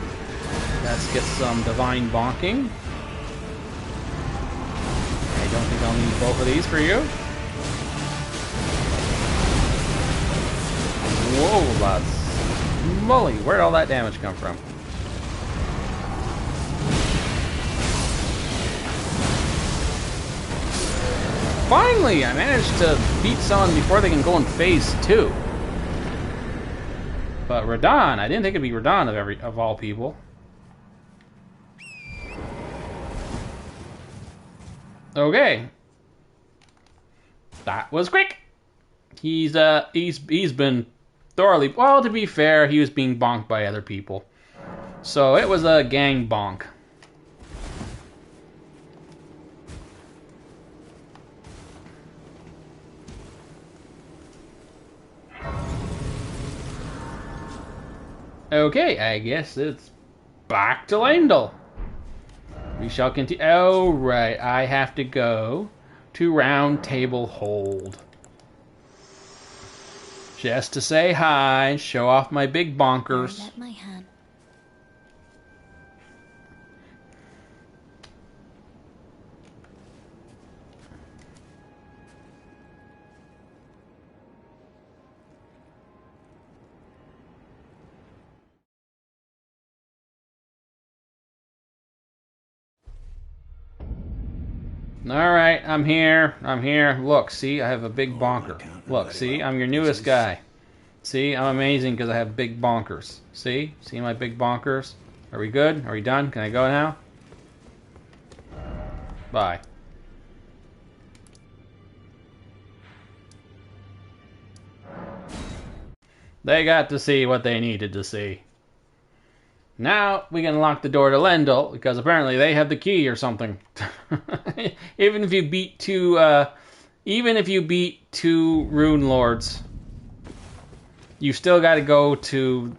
[SPEAKER 1] Let's get some divine bonking. I don't think I'll need both of these for you. Whoa, lads. Molly, where'd all that damage come from? Finally, I managed to beat someone before they can go in phase 2. But Radahn, I didn't think it'd be Radahn of all people. Okay. That was quick. He's been thoroughly, well, to be fair, he was being bonked by other people. So it was a gang bonk. Okay, I guess it's back to Lendl. We shall continue. Oh, right, I have to go to Round Table Hold. Just to say hi, show off my big bonkers.
[SPEAKER 2] Let my hand.
[SPEAKER 1] Alright, I'm here. I'm here. Look, see, I have a big bonker. Look, see, I'm your newest guy. See, I'm amazing because I have big bonkers. See? See my big bonkers? Are we good? Are we done? Can I go now? Bye. They got to see what they needed to see. Now we can lock the door to Lendl because apparently they have the key or something. even if you beat two Rune Lords, you still got to go to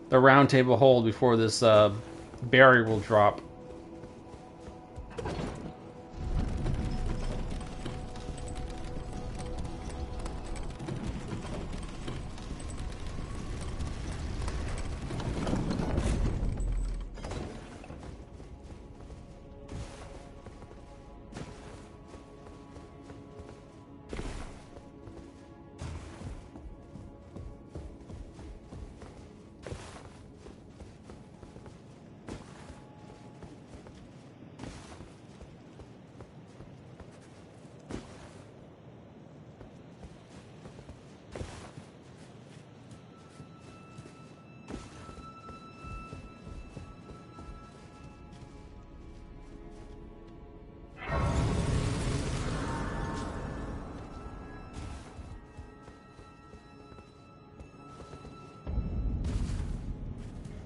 [SPEAKER 1] the Round Table Hold before this barrier will drop.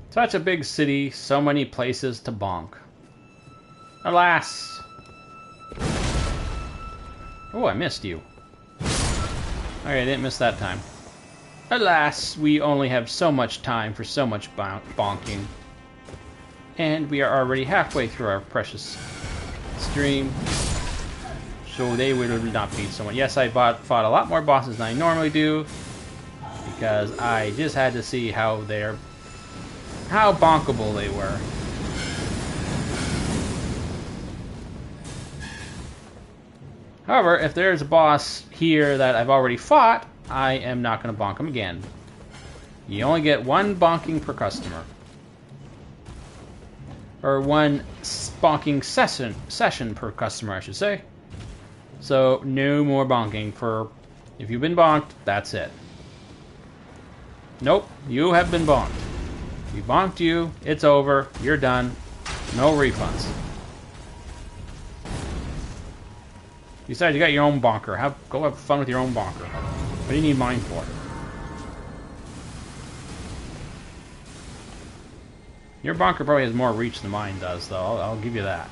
[SPEAKER 1] Such a big city, so many places to bonk. Alas! Oh, I missed you. Okay, I didn't miss that time. Alas, we only have so much time for so much bonking. And we are already halfway through our precious stream. So they will not beat someone. Yes, I fought a lot more bosses than I normally do. Because I just had to see how bonkable they were. However, if there's a boss here that I've already fought, I am not going to bonk him again. You only get one bonking per customer. Or one bonking session per customer, I should say. So, no more bonking for... If you've been bonked, that's it. Nope, you have been bonked. We bonked you, it's over, you're done. No refunds. Besides, you got your own bonker. Go have fun with your own bonker. What do you need mine for? Your bonker probably has more reach than mine does, though. I'll give you that.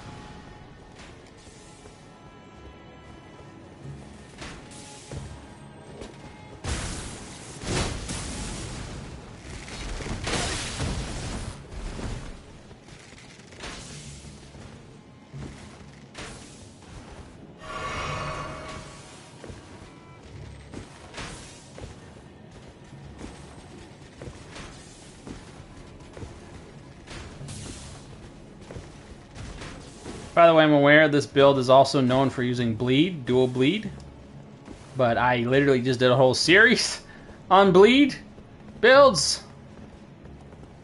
[SPEAKER 1] By the way, I'm aware this build is also known for using bleed, dual bleed. But I literally just did a whole series on bleed builds.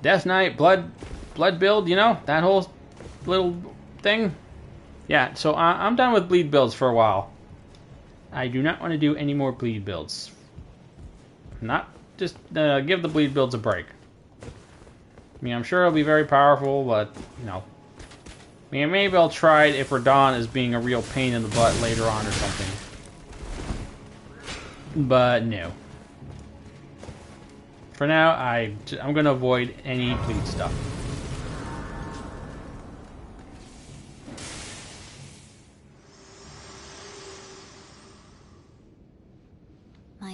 [SPEAKER 1] Death Knight, blood build, you know, that whole little thing. Yeah, so I'm done with bleed builds for a while. I do not want to do any more bleed builds. Just give the bleed builds a break. I mean, I'm sure it'll be very powerful, but, you know. I mean, maybe I'll try it if Radahn is being a real pain in the butt later on or something. But no. For now, I'm going to avoid any bleed stuff.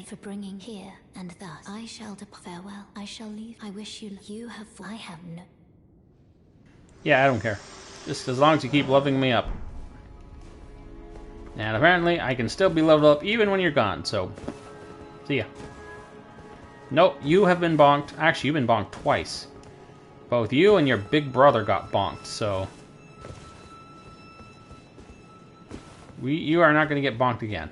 [SPEAKER 2] For bringing here, and thus I shall depart. Farewell. I shall leave. I wish you have. I have no.
[SPEAKER 1] Yeah, I don't care. Just as long as you keep leveling me up. And apparently, I can still be leveled up even when you're gone, so... See ya. Nope, you have been bonked. Actually, you've been bonked twice. Both you and your big brother got bonked, so... You are not going to get bonked again.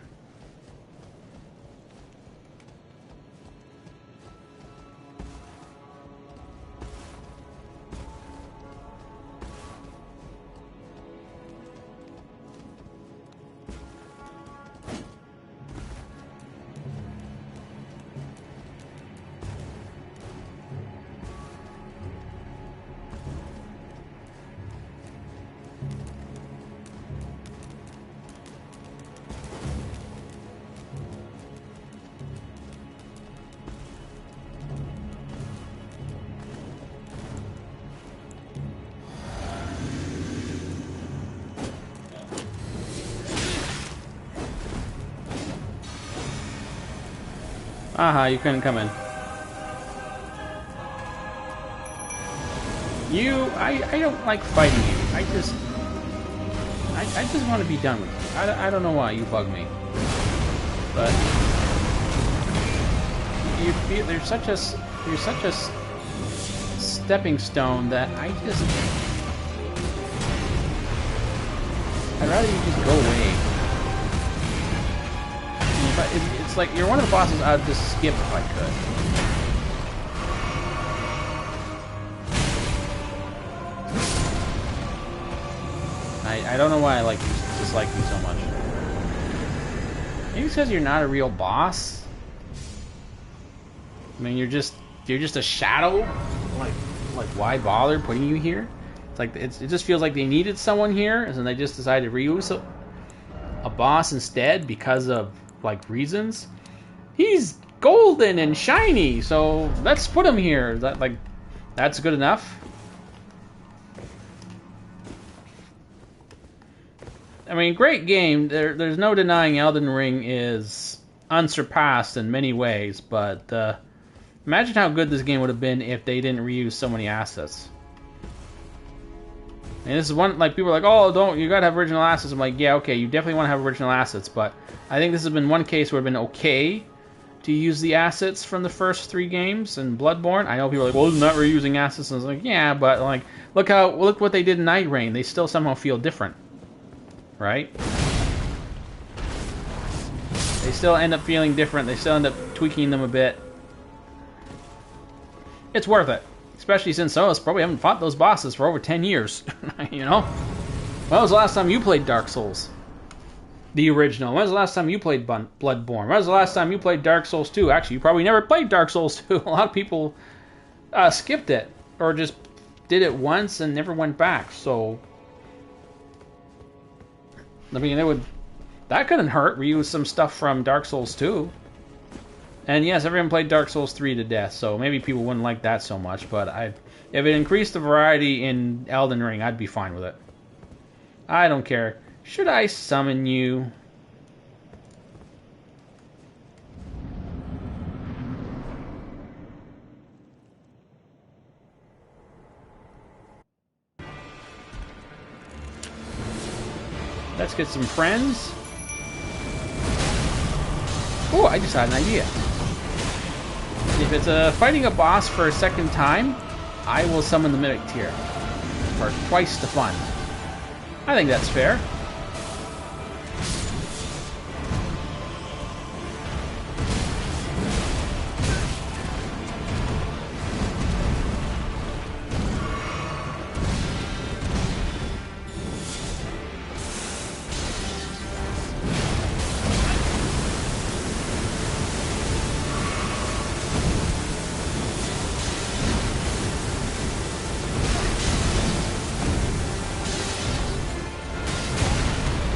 [SPEAKER 1] Aha, you couldn't come in. I don't like fighting you. I just want to be done with you. I don't know why you bug me. But you're such a stepping stone that I'd rather you just go away. But it's like you're one of the bosses I'd just skip if I could. I don't know why I dislike you so much. Maybe it's because you're not a real boss. I mean, you're just a shadow. Like why bother putting you here? It's like it just feels like they needed someone here, and then they just decided to reuse a boss instead because of like reasons. He's golden and shiny, so let's put him here. That's good enough? I mean, great game. There's no denying Elden Ring is unsurpassed in many ways, but imagine how good this game would have been if they didn't reuse so many assets. And this is one, like, people are like, oh, you gotta have original assets. I'm like, yeah, okay, you definitely want to have original assets, but I think this has been one case where it's been okay to use the assets from the first 3 games in Bloodborne. I know people are like, well, isn't that reusing assets? And I was like, yeah, but like, look what they did in Night Rain. They still somehow feel different. Right? They still end up feeling different. They still end up tweaking them a bit. It's worth it. Especially since some of us probably haven't fought those bosses for over 10 years. You know? When was the last time you played Dark Souls? The original. When was the last time you played Bloodborne? When was the last time you played Dark Souls 2? Actually, you probably never played Dark Souls 2. A lot of people skipped it. Or just did it once and never went back. So I mean, that couldn't hurt. Reuse some stuff from Dark Souls 2. And yes, everyone played Dark Souls 3 to death, so maybe people wouldn't like that so much, but if it increased the variety in Elden Ring, I'd be fine with it. I don't care. Should I summon you? Let's get some friends. Oh, I just had an idea. If it's fighting a boss for a second time, I will summon the Mythic Tier for twice the fun. I think that's fair.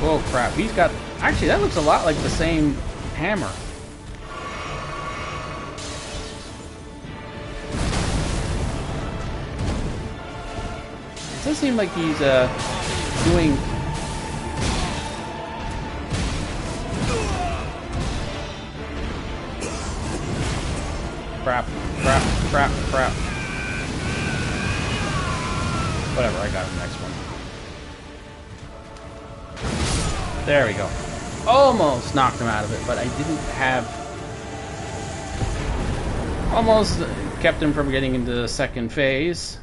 [SPEAKER 1] Oh crap, he's got... Actually, that looks a lot like the same hammer. It does seem like he's doing... Crap. Whatever, I got the next one. There we go. Almost knocked him out of it, but I didn't have... Almost kept him from getting into the second phase.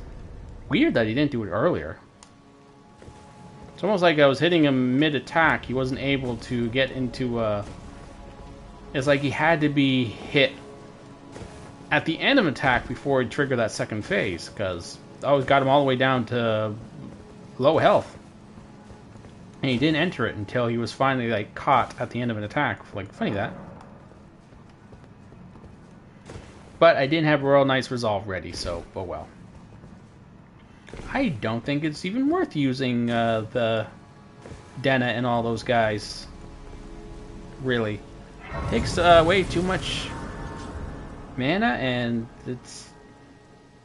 [SPEAKER 1] Weird that he didn't do it earlier. It's almost like I was hitting him mid-attack. He wasn't able to get into... It's like he had to be hit at the end of attack before he'd trigger that second phase, because I always got him all the way down to low health. And he didn't enter it until he was finally like caught at the end of an attack. Like, funny that. But I didn't have Royal Knight's Resolve ready, so oh well. I don't think it's even worth using the Denna and all those guys. Really. Takes way too much mana, and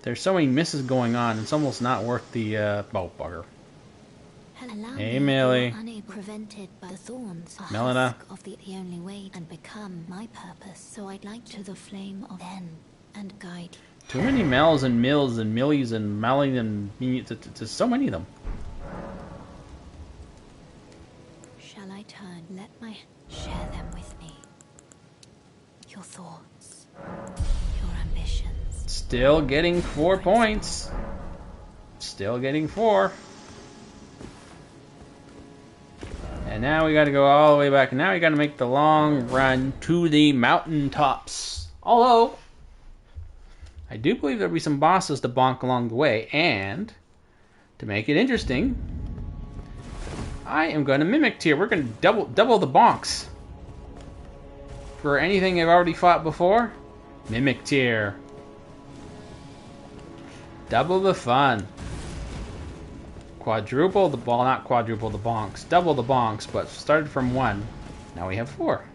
[SPEAKER 1] there's so many misses going on. It's almost not worth the... oh, bugger.
[SPEAKER 2] Allow
[SPEAKER 1] Hey,
[SPEAKER 2] me,
[SPEAKER 1] Millie.
[SPEAKER 2] you are unable, prevented by the thorns. A
[SPEAKER 1] Melina.
[SPEAKER 2] husk of the only way and become my purpose. So I'd like to the flame of then and guide.
[SPEAKER 1] Too many Mels and Mills and Millies and Melly and just so many of them.
[SPEAKER 2] Shall I turn? Let my share them with me. Your thoughts, your ambitions.
[SPEAKER 1] Still getting 4 points. Still getting 4. And now we gotta go all the way back. And now we gotta make the long run to the mountaintops. Although, I do believe there'll be some bosses to bonk along the way. And, to make it interesting, I am gonna mimic tier. We're gonna double the bonks. For anything I've already fought before, mimic tier. Double the fun. Quadruple the ball, not quadruple the bonks. Double the bonks, but started from 1. Now we have 4.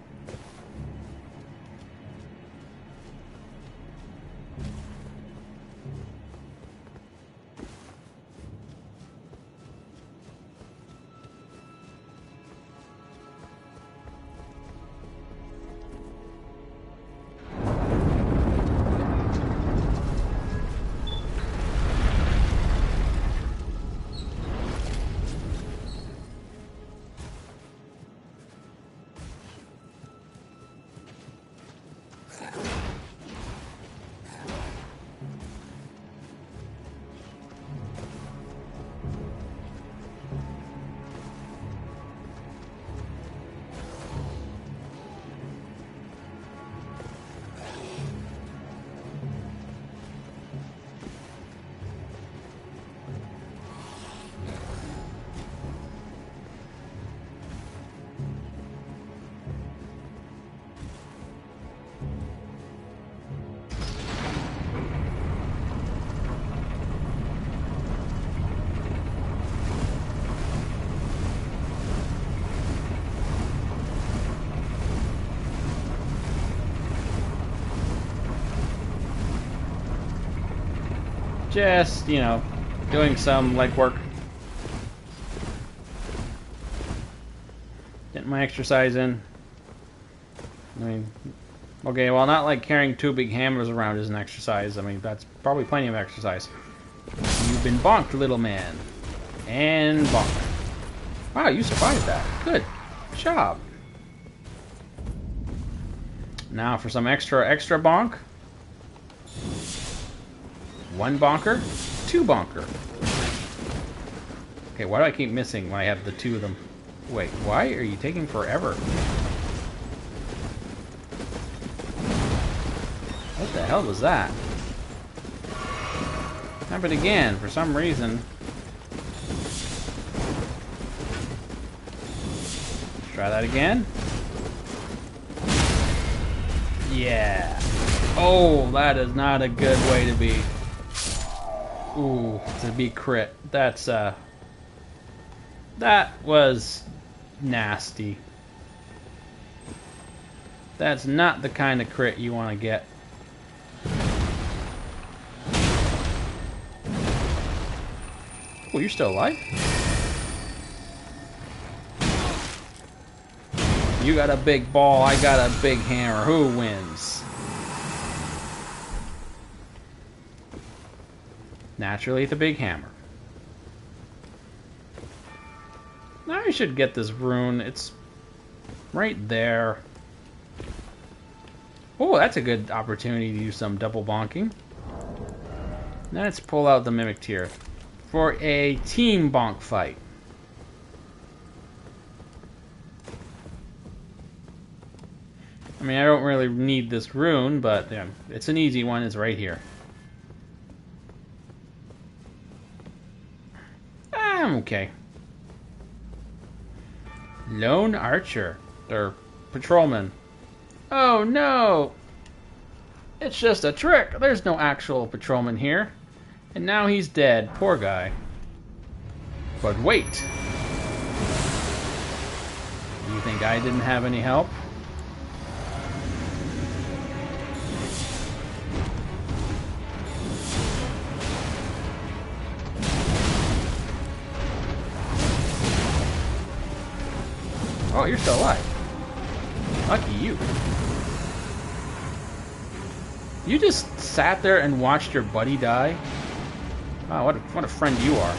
[SPEAKER 1] Just, you know, doing some legwork. Getting my exercise in. I mean, okay, well, not like carrying 2 big hammers around is an exercise. I mean, that's probably plenty of exercise. You've been bonked, little man. And bonk. Wow, you survived that. Good job. Now for some extra bonk. 1 bonker, 2 bonker. Okay, why do I keep missing when I have the 2 of them? Wait, why are you taking forever? What the hell was that? Happened again, for some reason. Let's try that again. Yeah. Oh, that is not a good way to be. Ooh, to be crit. That's, that was nasty. That's not the kind of crit you want to get. Oh, you're still alive? You got a big ball, I got a big hammer. Who wins? Naturally, the big hammer. Now I should get this rune. It's right there. Oh, that's a good opportunity to do some double bonking. Let's pull out the Mimic Tier for a team bonk fight. I mean, I don't really need this rune, but yeah, it's an easy one. It's right here. I'm okay. Lone Archer, or Patrolman. Oh no! It's just a trick. There's no actual Patrolman here. And now he's dead. Poor guy. But wait. You think I didn't have any help? you're still alive. Lucky you. You just sat there and watched your buddy die? Wow, what a friend you are.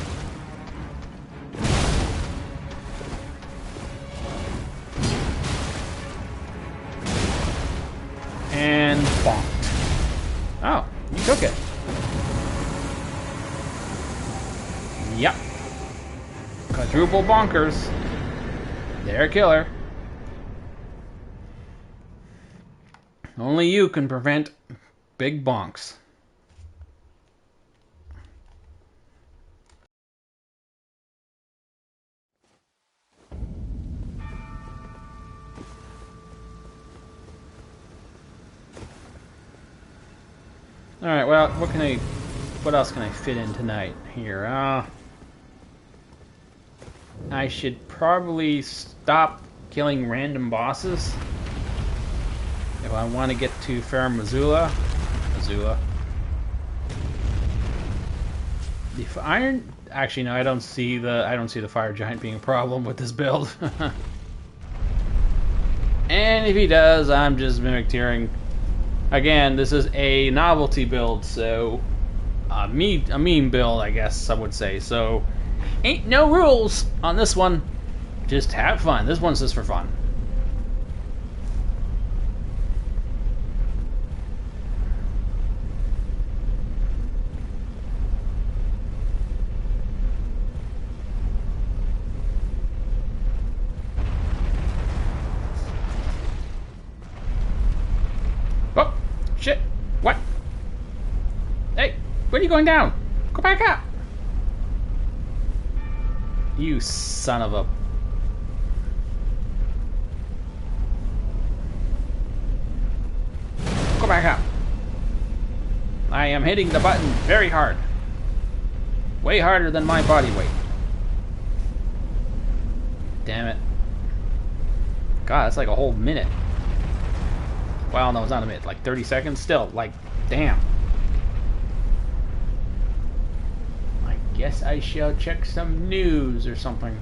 [SPEAKER 1] And bonked. Oh, you took it. Yep. Quadruple bonkers. They're a killer. Only you can prevent big bonks. Alright, well, what else can I fit in tonight here? I should probably stop killing random bosses if I want to get to Fair Missoula. The iron, actually no, I don't see the fire giant being a problem with this build. And if he does, I'm just mimic tearing. Again, this is a novelty build, so a meme build, I guess I would say. So, ain't no rules on this one. Just have fun. This one's just for fun. Oh, shit. What? Hey, where are you going down? Go back up. You son of a... Go back up. I am hitting the button very hard. Way harder than my body weight. Damn it. God, that's like a whole minute. Well, no, it's not a minute. Like 30 seconds still. Like, damn. I guess I shall check some news or something.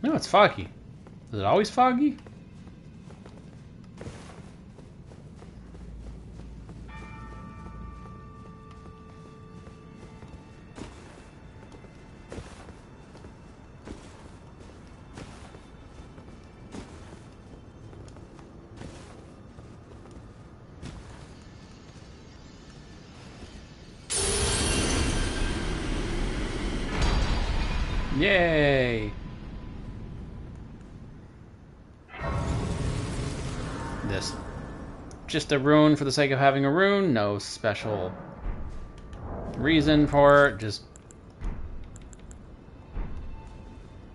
[SPEAKER 1] No, it's foggy. Is it always foggy? Yay! This just a rune for the sake of having a rune, no special reason for it, just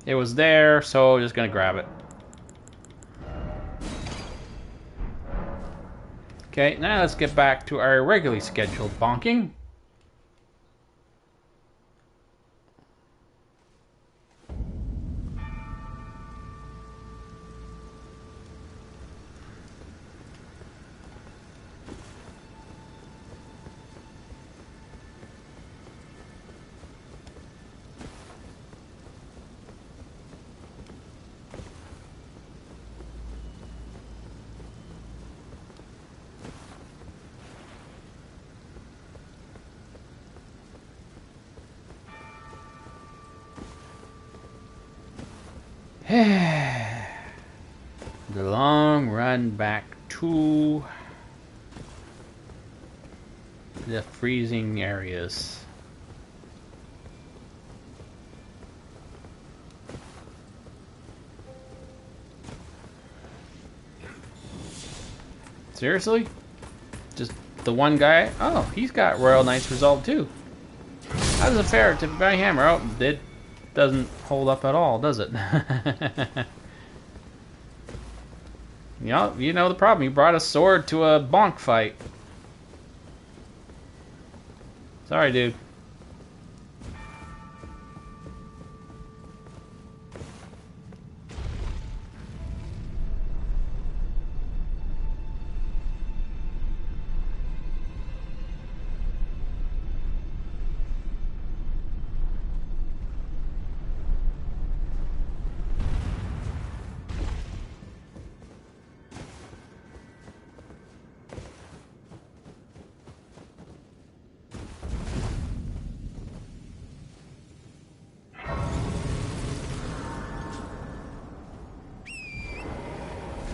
[SPEAKER 1] it was there, so just gonna grab it. Okay, now let's get back to our regularly scheduled bonking. The long run back to the freezing areas. Seriously? Just the one guy? Oh, he's got Royal Knight's Resolve too. How does it fare to my hammer? Oh, it doesn't hold up at all, does it? You know the problem. You brought a sword to a bonk fight. Sorry, dude.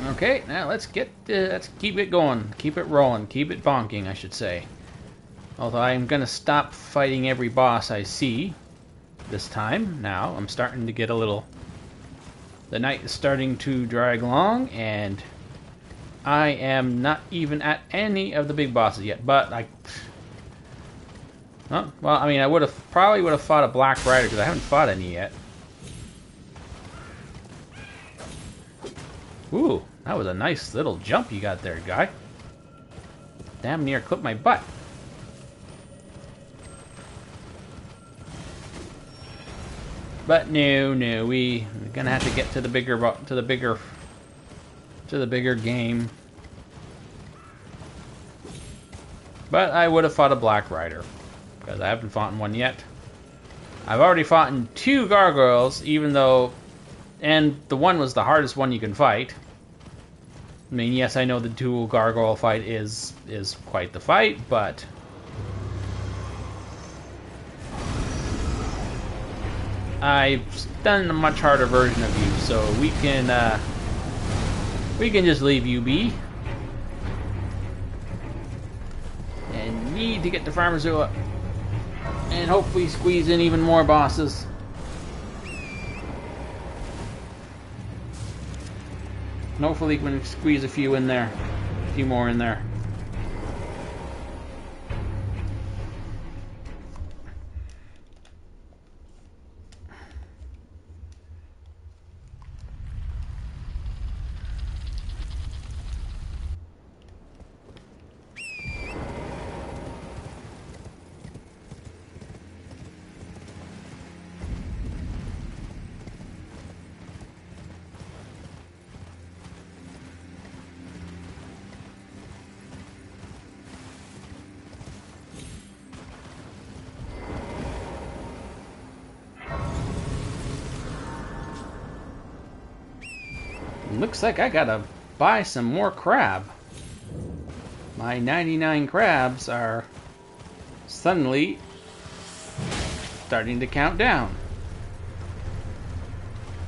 [SPEAKER 1] Okay, now let's keep it going, keep it rolling, keep it bonking, I should say. Although I'm gonna stop fighting every boss I see this time. Now I'm starting to get a little. The night is starting to drag along, and I am not even at any of the big bosses yet. But well, I mean, I probably would have fought a Black Rider because I haven't fought any yet. Ooh, that was a nice little jump you got there, guy. Damn near clipped my butt. But no, we're gonna have to get to the bigger game. But I would have fought a Black Rider because I haven't fought in one yet. I've already fought in 2 gargoyles, even though, and the one was the hardest one you can fight. I mean, yes, I know the dual gargoyle fight is quite the fight, but I've done a much harder version of you, so we can just leave you be. And need to get to Farmerzilla and hopefully squeeze in even more bosses. And hopefully we can squeeze a few in there. A few more in there. Looks like I gotta buy some more crab. My 99 crabs are suddenly starting to count down.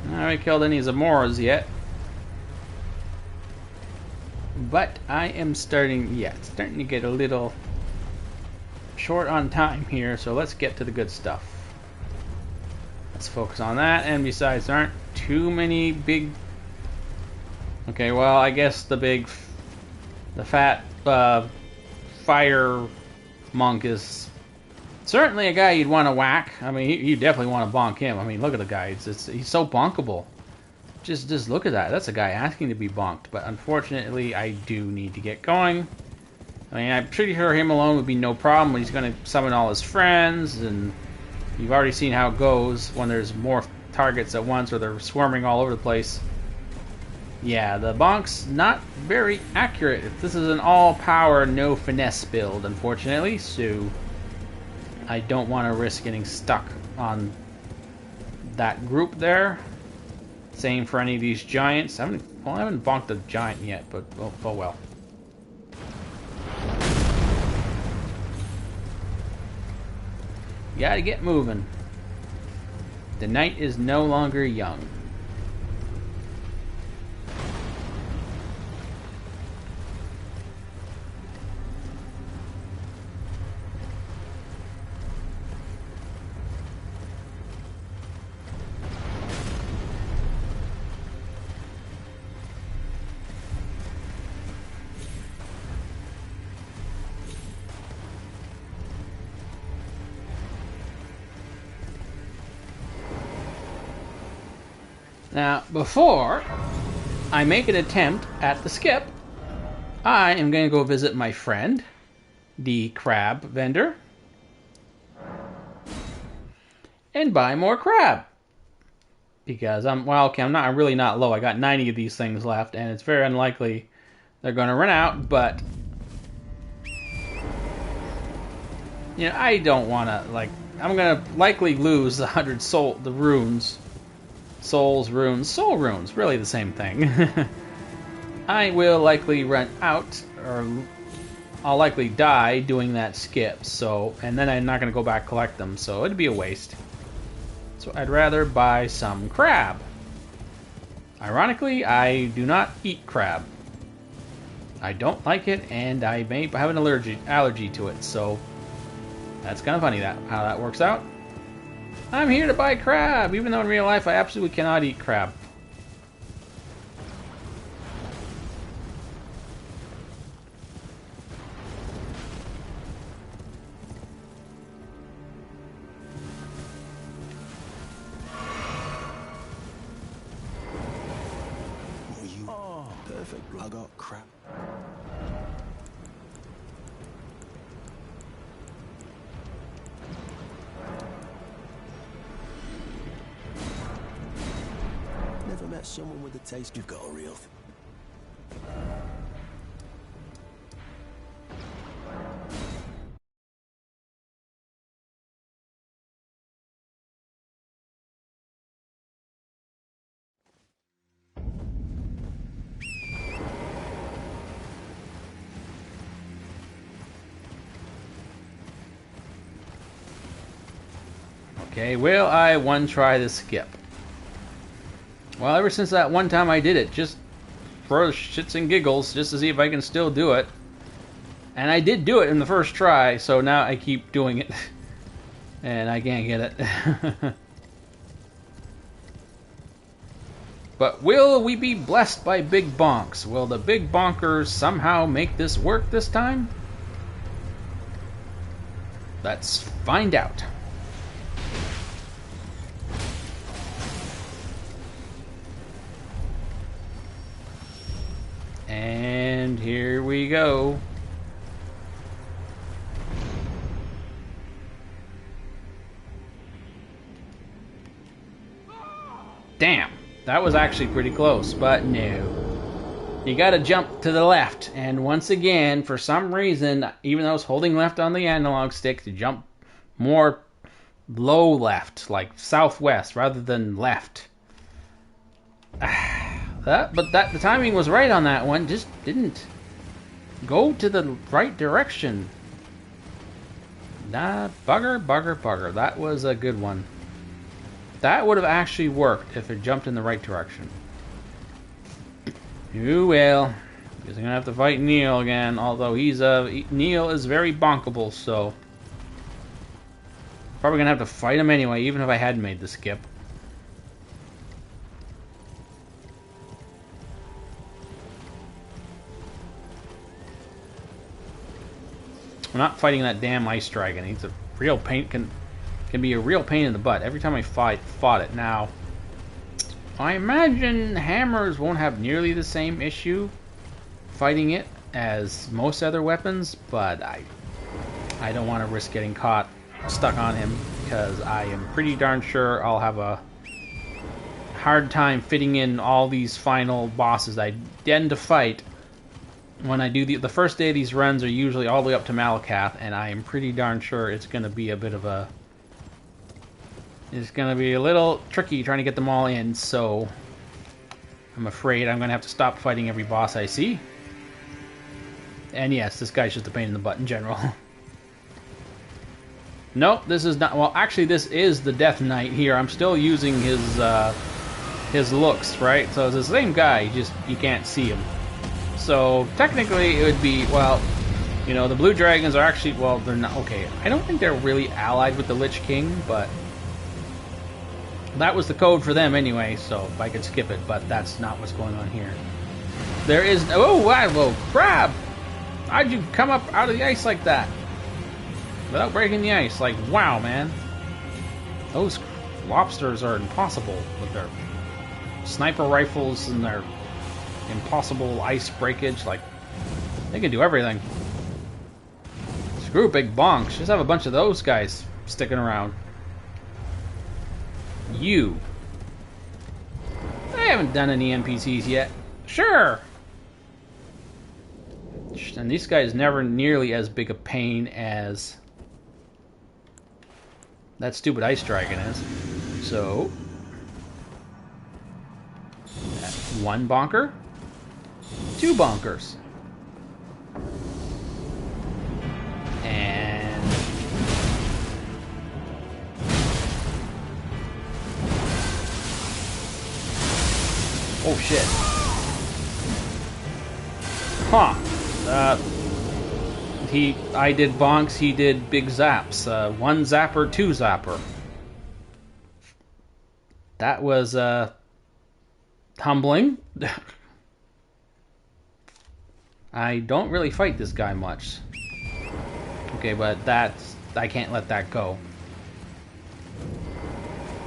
[SPEAKER 1] I haven't killed any Zamoras yet. But I am starting to get a little short on time here, so let's get to the good stuff. Let's focus on that, and besides, there aren't too many big... Okay, well, I guess the fat fire monk is certainly a guy you'd want to whack. I mean, you definitely want to bonk him. I mean, look at the guy. He's so bonkable. Just look at that. That's a guy asking to be bonked. But unfortunately, I do need to get going. I mean, I'm pretty sure him alone would be no problem. But he's going to summon all his friends, and you've already seen how it goes when there's more targets at once, or they're swarming all over the place. Yeah, the bonks not very accurate. This is an all-power, no finesse build, unfortunately. So I don't want to risk getting stuck on that group there. Same for any of these giants. I haven't bonked a giant yet, but oh well. Gotta get moving. The night is no longer young. Now, before I make an attempt at the skip. I am going to go visit my friend, the crab vendor, and buy more crab. Because I'm really not low. I got 90 of these things left, and it's very unlikely they're going to run out, but I don't want to, I'm going to likely lose the 100 soul runes, really the same thing. I will likely run out, or I'll likely die doing that skip, and then I'm not going to go back collect them, so it'd be a waste. So I'd rather buy some crab. Ironically, I do not eat crab. I don't like it, and I may have an allergy to it, so that's kind of funny how that works out. I'm here to buy crab, even though in real life I absolutely cannot eat crab.
[SPEAKER 5] Perfect. I got crap. Never met someone with a taste. You've got a real
[SPEAKER 1] Okay, will I try the skip? Well, ever since that one time I did it, just for shits and giggles, just to see if I can still do it. And I did do it in the first try, so now I keep doing it. And I can't get it. But will we be blessed by big bonks? Will the big bonkers somehow make this work this time? Let's find out. And here we go. Damn, that was actually pretty close, but no. You gotta jump to the left, and once again, for some reason, even though I was holding left on the analog stick, to jump more low left, like southwest, rather than left. But the timing was right on that one, just didn't go to the right direction. Nah, bugger. That was a good one. That would have actually worked if it jumped in the right direction. You will. Guess I'm gonna have to fight Neil again, although Neil is very bonkable, so probably gonna have to fight him anyway, even if I hadn't made the skip. I'm not fighting that damn ice dragon. He's a real pain. Can be a real pain in the butt every time I fought it. Now, I imagine hammers won't have nearly the same issue fighting it as most other weapons, but I don't want to risk getting stuck on him, because I am pretty darn sure I'll have a hard time fitting in all these final bosses I tend to fight. When I do the first day of these runs are usually all the way up to Malakath, and I am pretty darn sure it's going to be it's going to be a little tricky trying to get them all in, so I'm afraid I'm going to have to stop fighting every boss I see. And yes, this guy's just a pain in the butt in general. Nope, this is not. Well, actually, this is the Death Knight here. I'm still using his looks, right? So it's the same guy, just you can't see him. So technically, it would be, well, the blue dragons are actually, well, they're not, okay. I don't think they're really allied with the Lich King, but that was the code for them anyway, so if I could skip it, but that's not what's going on here. There is, oh, wow, whoa, crab! How'd you come up out of the ice like that? Without breaking the ice, like, wow, man. Those lobsters are impossible with their sniper rifles and their impossible ice breakage. Like, they can do everything. Screw big bonks. Just have a bunch of those guys sticking around. You. I haven't done any NPCs yet. Sure. And this guy is never nearly as big a pain as that stupid ice dragon is. So, one bonker, two bonkers. And oh shit. Huh. I did bonks, he did big zaps. One zapper, two zapper. That was humbling. I don't really fight this guy much. Okay, but I can't let that go.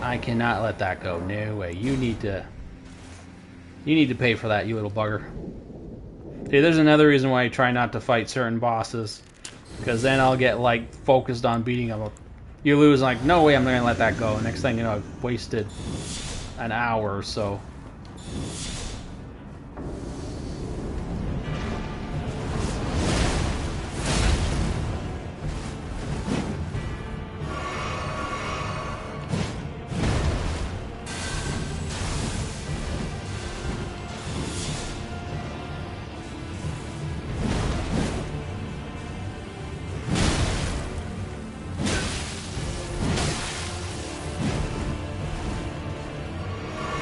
[SPEAKER 1] I cannot let that go. No way. You need to pay for that, you little bugger. See, there's another reason why I try not to fight certain bosses, because then I'll get like focused on beating them up. You lose, like, no way I'm gonna let that go. Next thing you know, I've wasted an hour or so.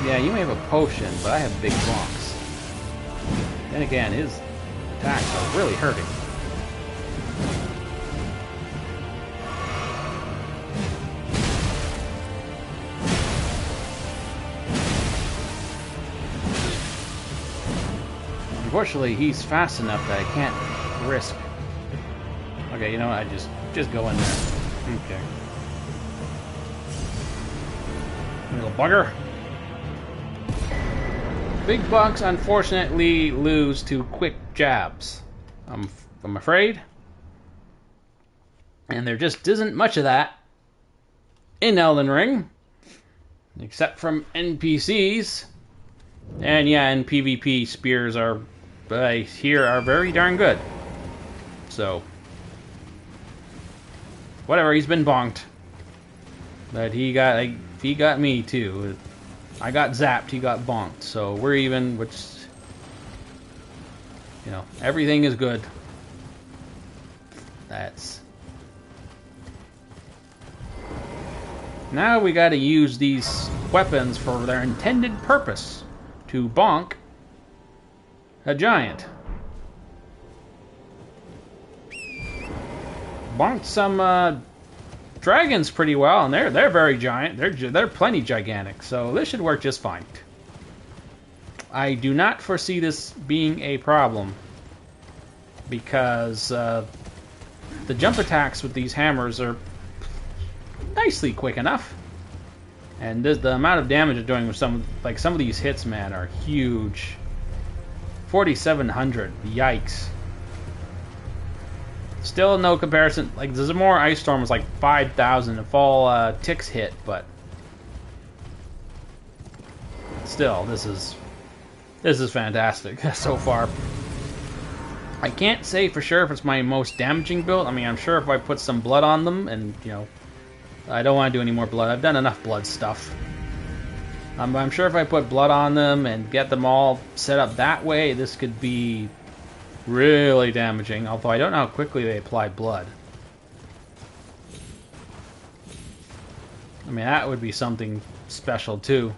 [SPEAKER 1] Yeah, you may have a potion, but I have big bonks. Then again, his attacks are really hurting. Unfortunately, he's fast enough that I can't risk. Okay, you know what? I just go in there. Okay. Little bugger. Big bucks unfortunately lose to quick jabs. I'm afraid. And there just isn't much of that in Elden Ring, except from NPCs. And yeah, in PvP, spears are here are very darn good. So whatever, he's been bonked. But he got me too. I got zapped, he got bonked, so we're even, which, you know, everything is good. That's... Now we gotta use these weapons for their intended purpose, to bonk a giant. Bonked some, dragons pretty well, and they're very giant. They're plenty gigantic, so this should work just fine. I do not foresee this being a problem because the jump attacks with these hammers are nicely quick enough, and the amount of damage they're doing with some of these hits, man, are huge. 4,700. Yikes. Still no comparison. Like, the Zamora Ice Storm was like 5,000 if all ticks hit, but still, this is fantastic so far. I can't say for sure if it's my most damaging build. I mean, I'm sure if I put some blood on them, and you know, I don't want to do any more blood. I've done enough blood stuff. I'm sure if I put blood on them and get them all set up that way, this could be really damaging, although I don't know how quickly they apply blood. I mean, that would be something special too.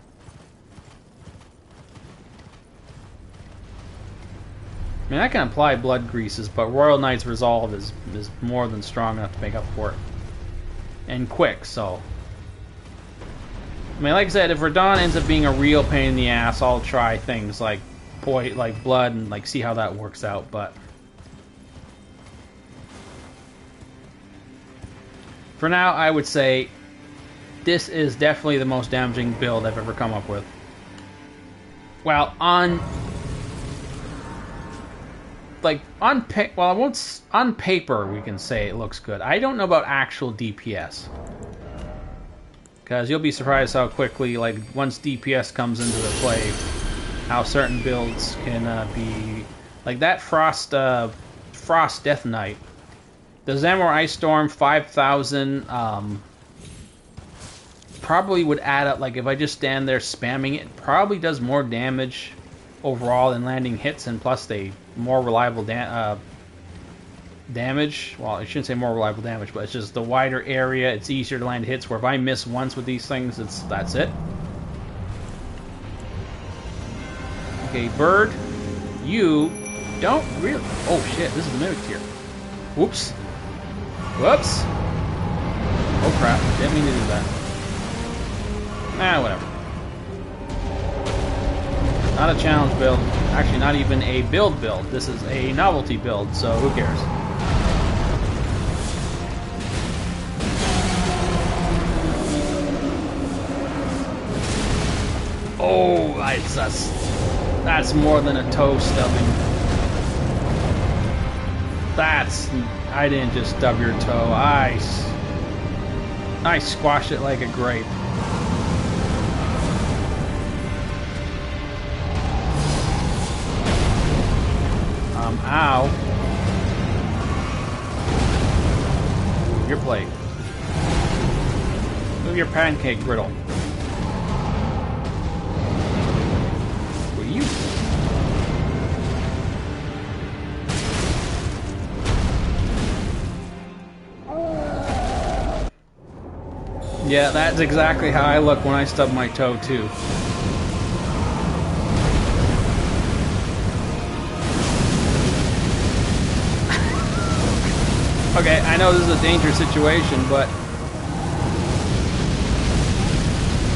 [SPEAKER 1] I mean, I can apply blood greases, but Royal Knight's Resolve is more than strong enough to make up for it. And quick, so... I mean, like I said, if Radon ends up being a real pain in the ass, I'll try things like blood and like see how that works out, but for now I would say this is definitely the most damaging build I've ever come up with. Well, on like well, I won't on paper we can say it looks good. I don't know about actual DPS. Because you'll be surprised how quickly, like, once DPS comes into the play, how certain builds can be... Like, that Frost Death Knight. The Zamor Ice Storm 5000 probably would add up, like, if I just stand there spamming it, probably does more damage overall than landing hits, and plus they more reliable damage. Well, I shouldn't say more reliable damage, but it's just the wider area. It's easier to land hits. Where if I miss once with these things, that's it. Okay, bird, you don't really. Oh shit! This is the mimic tier. Whoops. Whoops. Oh crap! Didn't mean to do that. Nah, whatever. Not a challenge build. Actually, not even a build. This is a novelty build. So who cares? Oh, that's more than a toe stubbing. I didn't just stub your toe. I squashed it like a grape. Ow. Move your plate. Move your pancake griddle. You. Yeah, that's exactly how I look when I stub my toe, too. Okay, I know this is a dangerous situation, but...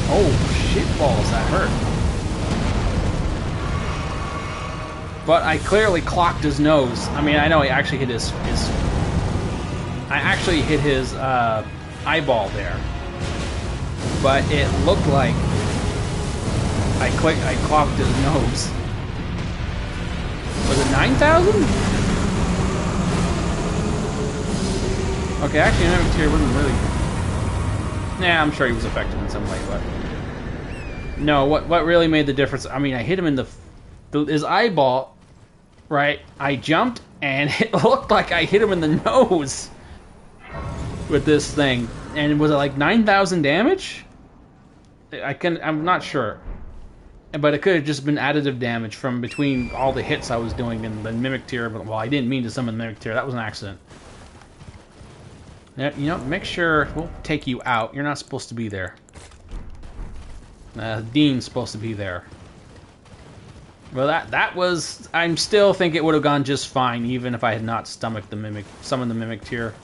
[SPEAKER 1] Oh, shitballs, that hurt. But I clearly clocked his nose. I mean, I know he actually hit his I actually hit his eyeball there. But it looked like I clocked his nose. Was it 9,000? Okay, actually, Mimic Tier wasn't really... Nah, I'm sure he was affected in some way, but... No, what really made the difference... I mean, I hit him in his eyeball, right? I jumped, and it looked like I hit him in the nose with this thing. And was it like 9,000 damage? I'm not sure. But it could have just been additive damage from between all the hits I was doing in the Mimic Tier. But, well, I didn't mean to summon Mimic Tier. That was an accident. You know, make sure... We'll take you out. You're not supposed to be there. Dean's supposed to be there. Well, that was... I still think it would have gone just fine, even if I had not summoned the Mimic Tier.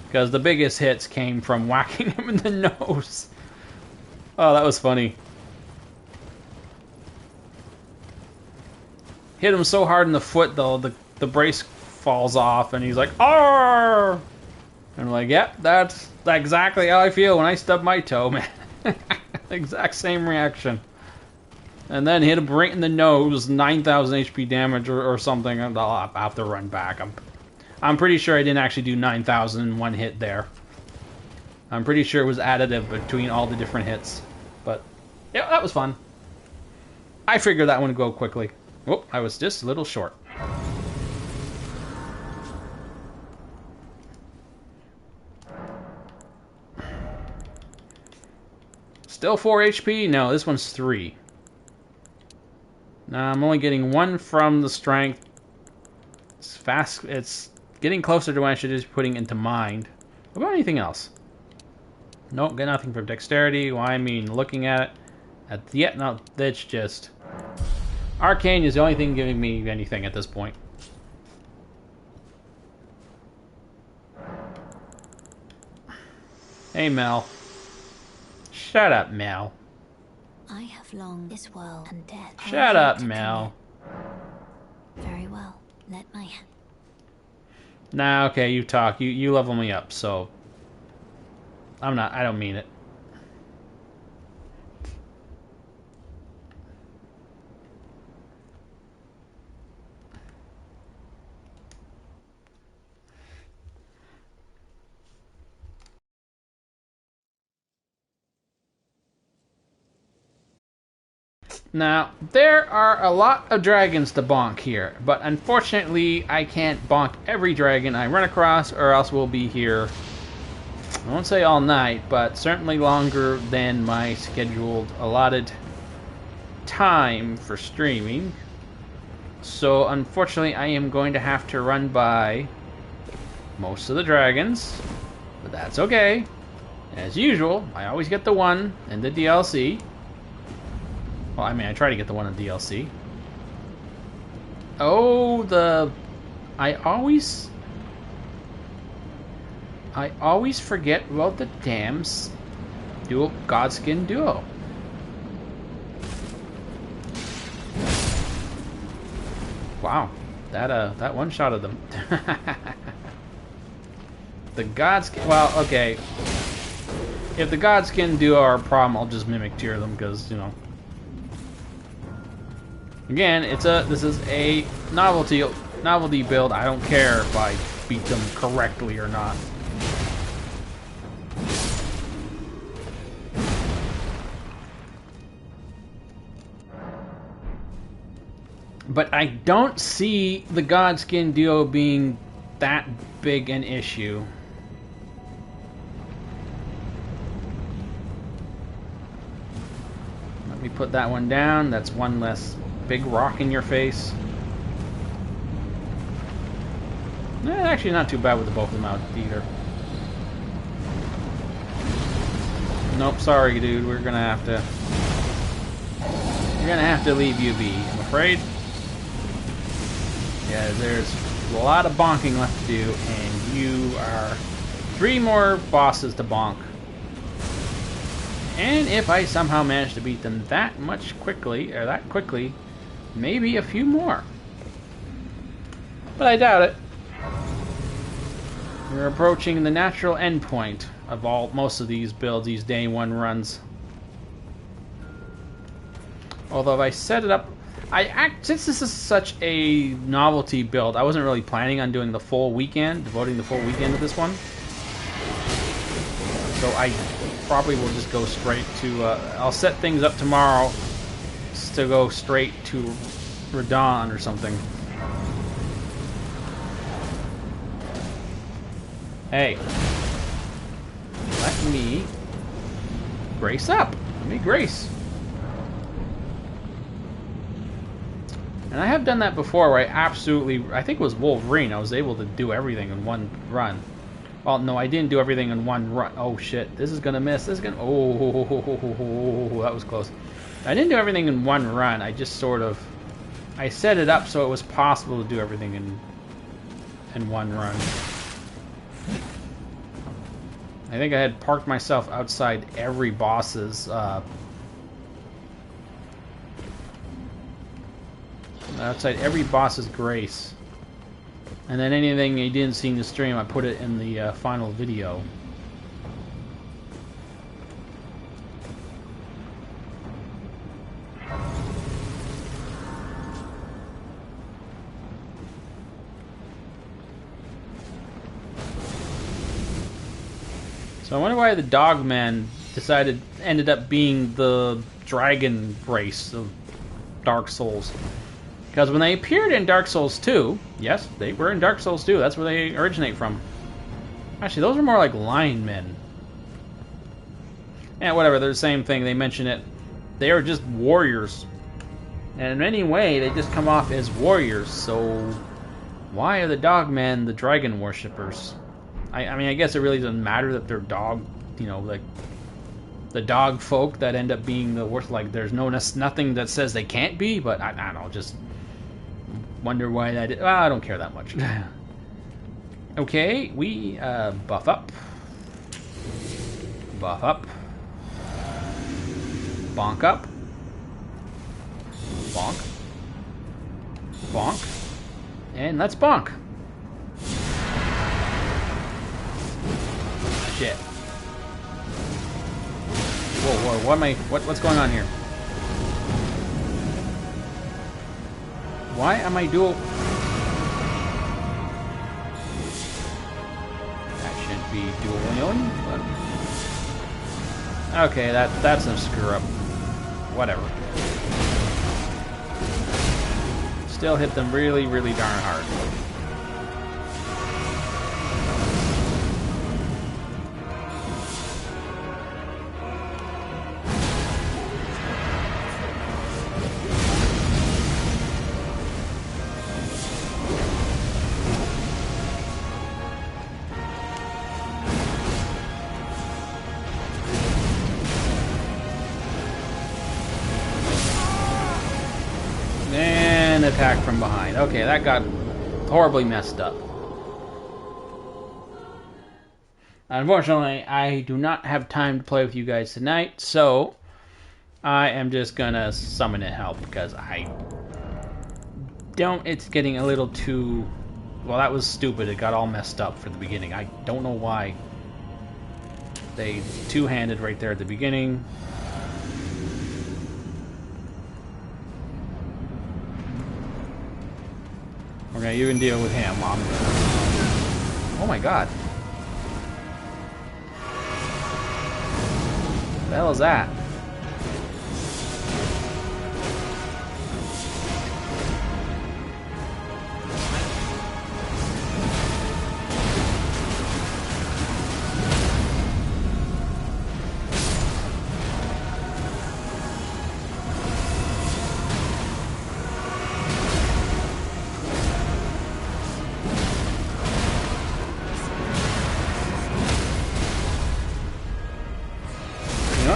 [SPEAKER 1] Because the biggest hits came from whacking him in the nose. Oh, that was funny. Hit him so hard in the foot, though, the brace falls off, and he's like, "Arr!" And I'm like, yep, that's exactly how I feel when I stub my toe, man. Exact same reaction. And then hit him right in the nose, 9,000 HP damage or something, and I'll have to run back. I'm pretty sure I didn't actually do 9,000 in one hit there. I'm pretty sure it was additive between all the different hits. But, yeah, that was fun. I figured that one would go quickly. Whoop, I was just a little short. Still 4 HP? No, this one's 3. Now I'm only getting 1 from the strength. It's fast. It's getting closer to what I should just be putting into mind. What about anything else? Nope, get nothing from dexterity. Well, I mean, looking at it. Yet, no, that's just... Arcane is the only thing giving me anything at this point. Hey, Mel. Shut up, Mel.
[SPEAKER 2] I have longed this world and death.
[SPEAKER 1] Shut up, Mel.
[SPEAKER 2] Very well. Let my hand.
[SPEAKER 1] Nah, okay, you talk. You level me up, so... I don't mean it. Now, there are a lot of dragons to bonk here, but unfortunately I can't bonk every dragon I run across, or else we'll be here, I won't say all night, but certainly longer than my scheduled allotted time for streaming. So unfortunately I am going to have to run by most of the dragons, but that's okay. As usual, I always get the one in the DLC. Well, I mean, I try to get the one in DLC. Oh, I always forget about the damn Godskin duo. Wow, that one shot of them. The Godskin. Well, okay. If the Godskin duo are a problem, I'll just mimic tier them because, you know. Again, this is a novelty build. I don't care if I beat them correctly or not. But I don't see the Godskin duo being that big an issue. Let me put that one down. That's one less big rock in your face. Actually, not too bad with the both of them out either. Nope, sorry, dude. We're gonna have to leave you be, I'm afraid. Yeah, there's a lot of bonking left to do, and you are 3 more bosses to bonk. And if I somehow manage to beat them that quickly, maybe a few more. But I doubt it. We're approaching the natural endpoint of most of these builds, these day 1 runs. Although if I set it up, since this is such a novelty build, I wasn't really planning on doing the full weekend, devoting the full weekend to this one. So I probably will just go straight to, I'll set things up tomorrow to go straight to Radon or something. Hey, let me grace up. Let me grace. And I have done that before where I think it was Wolverine, I was able to do everything in one run. Well, no, I didn't do everything in one run. Oh shit, this is gonna miss. This is gonna, oh, that was close. I didn't do everything in one run, I just sort of, I set it up so it was possible to do everything in one run. I think I had parked myself outside every boss's, grace. And then anything you didn't see in the stream, I put it in the final video. So I wonder why the Dogman ended up being the dragon race of Dark Souls. Because when they appeared in Dark Souls 2, yes, they were in Dark Souls 2, that's where they originate from. Actually, those are more like lion men. Yeah, whatever, they're the same thing, they mention it. They are just warriors. And in any way, they just come off as warriors, so why are the Dogmen the dragon worshippers? I mean, I guess it really doesn't matter that they're dog, you know, like the dog folk that end up being the worst. Like, there's nothing that says they can't be, but I don't know, just wonder why that is. Well, I don't care that much. Okay, we buff up, bonk up, bonk, and let's bonk. Shit. Whoa, what's going on here? Why am I dual? That shouldn't be dual wielding, but... Okay, that's a screw up. Whatever. still hit them really, really darn hard. And attack from behind. Okay, that got horribly messed up. Unfortunately, I do not have time to play with you guys tonight, so I am just gonna summon it help because I don't. It's getting a little too. Well, that was stupid. It got all messed up for the beginning. I don't know why they two-handed right there at the beginning. We're gonna even deal with him. Oh my god. What the hell is that?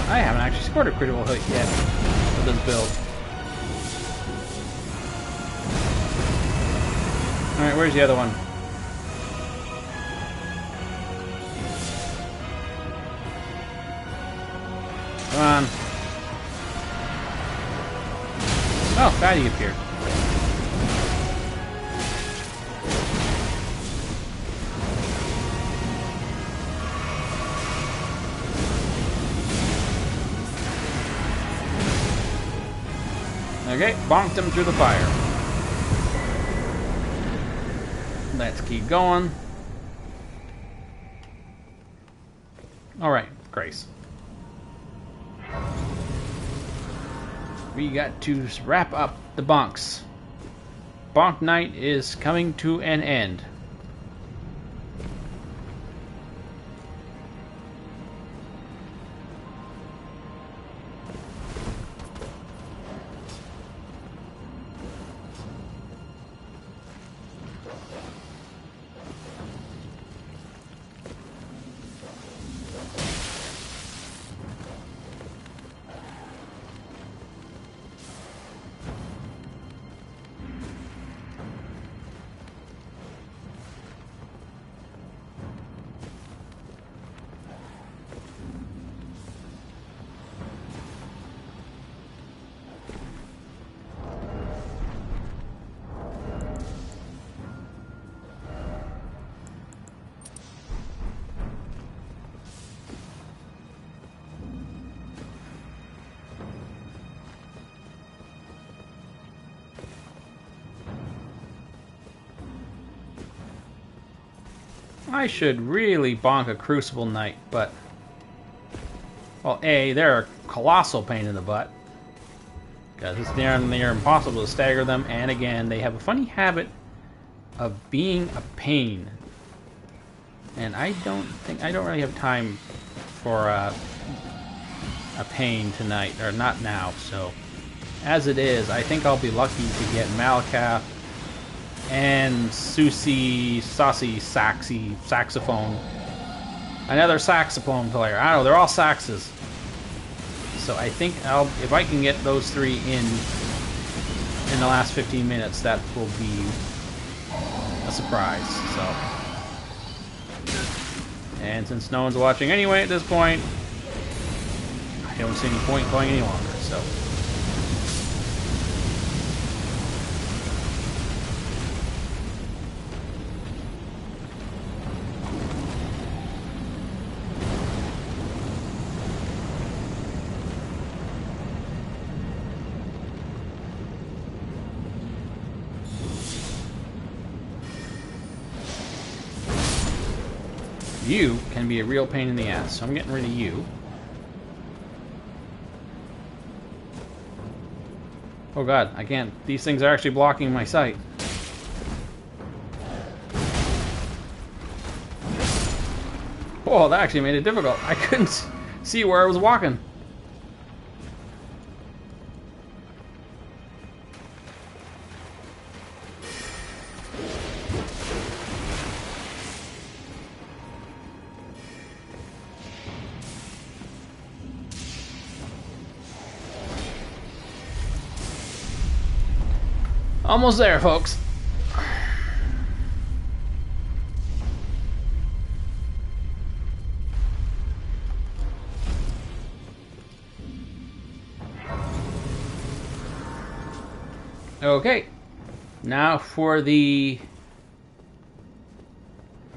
[SPEAKER 1] I haven't actually scored a critical hit yet with this build. Alright, where's the other one? Come on. Oh, Fatty appeared. Okay, bonked him through the fire. Let's keep going. Alright, Grace. We got to wrap up the bonks. Bonk night is coming to an end. I should really bonk a Crucible Knight, but... Well, A, they're a colossal pain in the butt. Because it's near impossible to stagger them, and again, they have a funny habit of being a pain. And I don't really have time for a pain tonight, or not now, so... As it is, I think I'll be lucky to get Malakath and Susie, Saucy, Saxy, Saxophone. Another saxophone player. I don't know, they're all saxes. So I think if I can get those three in the last 15 minutes, that will be a surprise. So, and since no one's watching anyway at this point, I don't see any point going any longer. So. You can be a real pain in the ass, so I'm getting rid of you. Oh god, I can't. These things are actually blocking my sight. Oh, that actually made it difficult. I couldn't see where I was walking. Almost there, folks. Okay. Now for the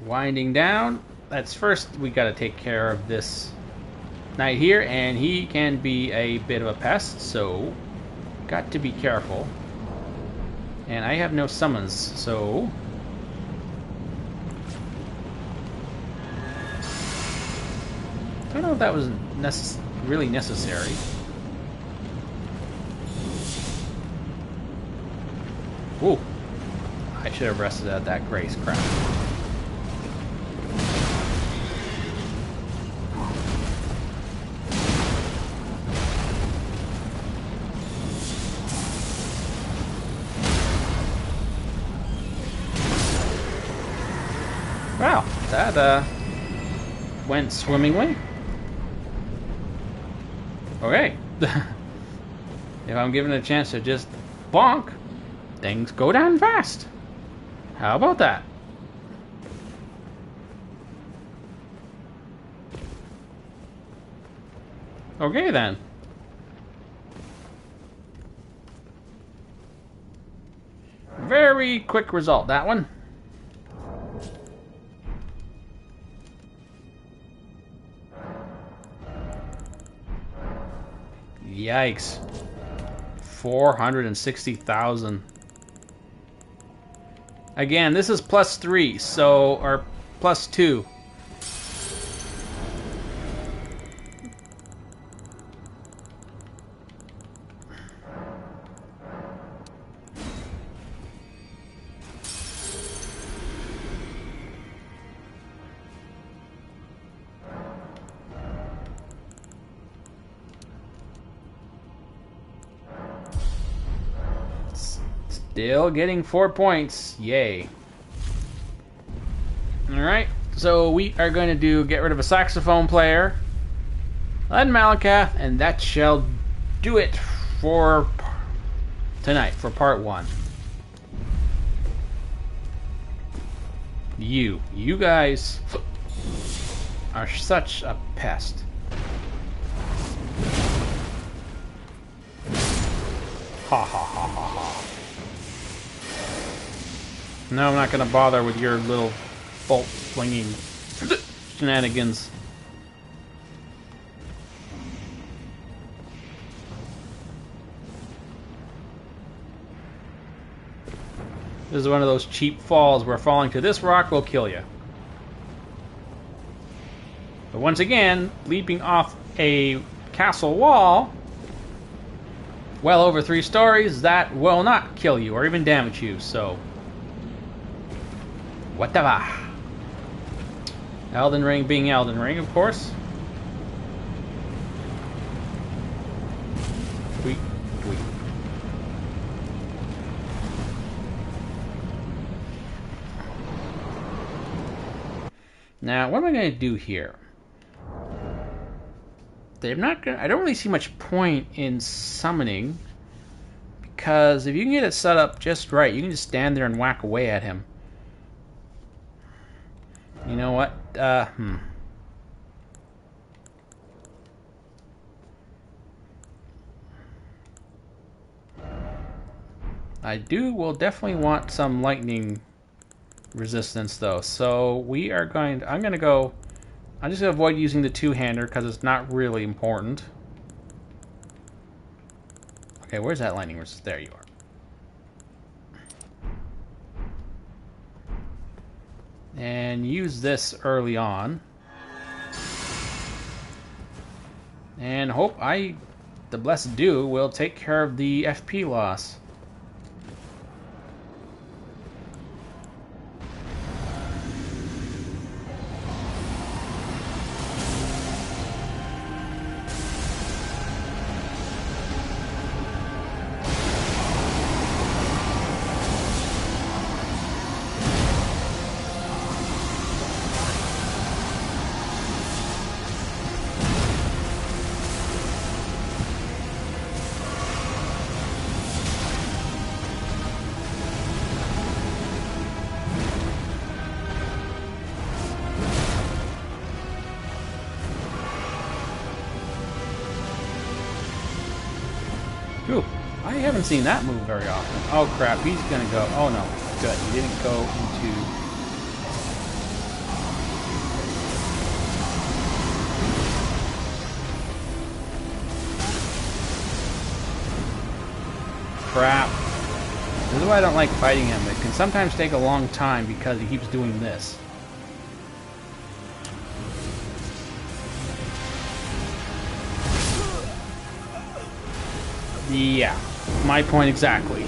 [SPEAKER 1] winding down. That's first we gotta take care of this knight here, and he can be a bit of a pest, so got to be careful. And I have no summons, so I don't know if that was really necessary. Ooh, I should have rested at that grace crap. Wow, that went swimmingly. Okay. If I'm given a chance to just bonk, things go down fast. How about that? Okay then. Very quick result, that one. Yikes. 460,000. Again, this is +3, so, or +2. Still getting 4 points. Yay. Alright, so we are going to get rid of a saxophone player, then Malakath, and that shall do it for tonight, for part 1. You guys are such a pest. Ha ha ha ha ha. No, I'm not going to bother with your little bolt flinging shenanigans. This is one of those cheap falls where falling to this rock will kill you. But once again, leaping off a castle wall, well over 3 stories, that will not kill you or even damage you, so whatever. Elden Ring being Elden Ring, of course. Tweet, tweet. Now, what am I going to do here? I don't really see much point in summoning, because if you can get it set up just right, you can just stand there and whack away at him. You know what? Will definitely want some lightning resistance though. So I'm just going to avoid using the two-hander because it's not really important. Okay, where's that lightning resistance? There you are. And use this early on. And hope I the Blessed Dew will take care of the FP loss. Ooh, I haven't seen that move very often. Oh crap, he's gonna go. Oh no, good. He didn't go into... Crap. This is why I don't like fighting him. It can sometimes take a long time because he keeps doing this. Yeah, my point exactly.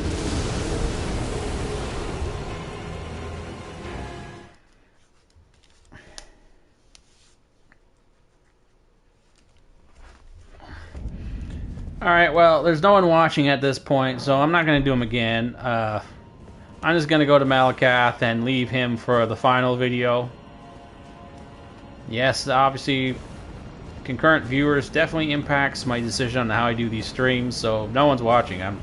[SPEAKER 1] Alright, well, there's no one watching at this point, so I'm not going to do him again. I'm just going to go to Malakath and leave him for the final video. Yes, obviously, concurrent viewers definitely impacts my decision on how I do these streams, so if no one's watching, I'm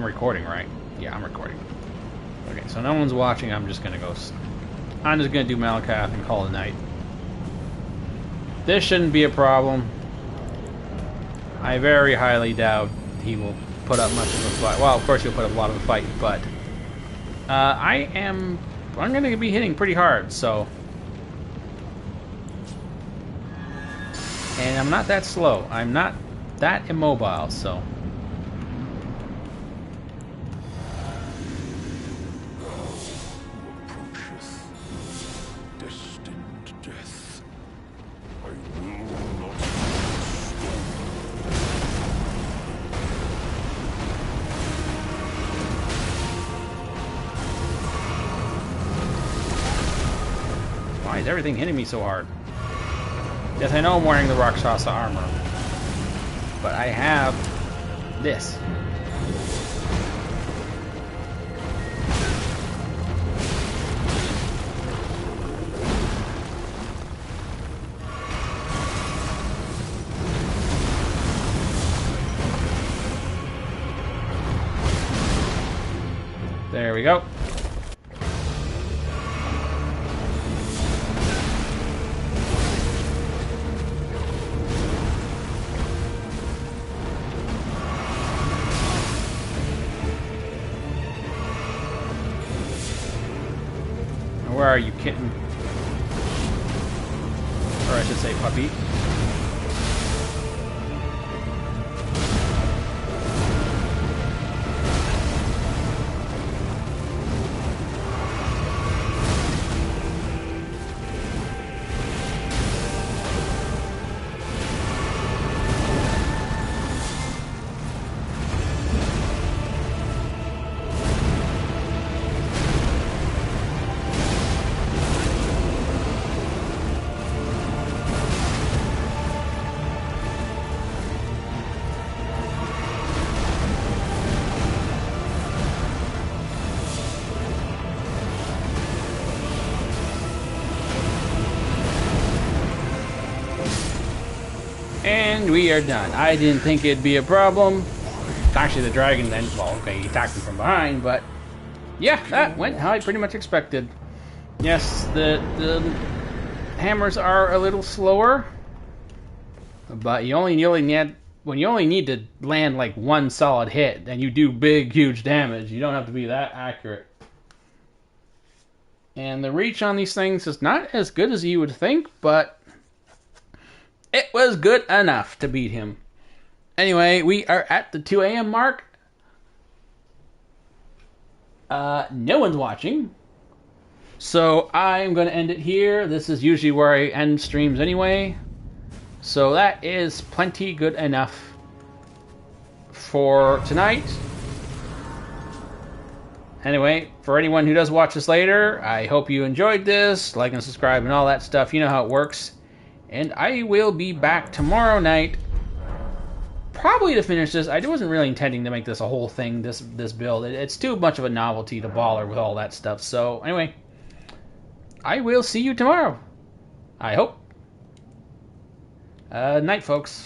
[SPEAKER 1] recording, right? Yeah, I'm recording. Okay, so no one's watching, I'm just gonna do Malakath and call it a night. This shouldn't be a problem. I very highly doubt he will put up much of a fight. Well, of course he'll put up a lot of a fight, but I'm gonna be hitting pretty hard, so... And I'm not that slow. I'm not that immobile, so...
[SPEAKER 6] Approacheth destined death. I will not stone.
[SPEAKER 1] Why is everything hitting me so hard? Yes, I know I'm wearing the Rakshasa armor, but I have this. There we go. Where are you, kitten? Or I should say puppy. And we are done. I didn't think it'd be a problem. Actually, the dragon then, well, okay, he attacked me from behind, but yeah, that went how I pretty much expected. Yes, the hammers are a little slower, but you only need, when you only need to land like one solid hit, and you do big, huge damage, you don't have to be that accurate. And the reach on these things is not as good as you would think, but it was good enough to beat him. Anyway, we are at the 2 a.m. mark. No one's watching. So I'm going to end it here. This is usually where I end streams anyway. So that is plenty good enough for tonight. Anyway, for anyone who does watch this later, I hope you enjoyed this. Like and subscribe and all that stuff. You know how it works. And I will be back tomorrow night, probably to finish this. I wasn't really intending to make this a whole thing, this build. It's too much of a novelty to bother with all that stuff. So anyway, I will see you tomorrow. I hope. Night, folks.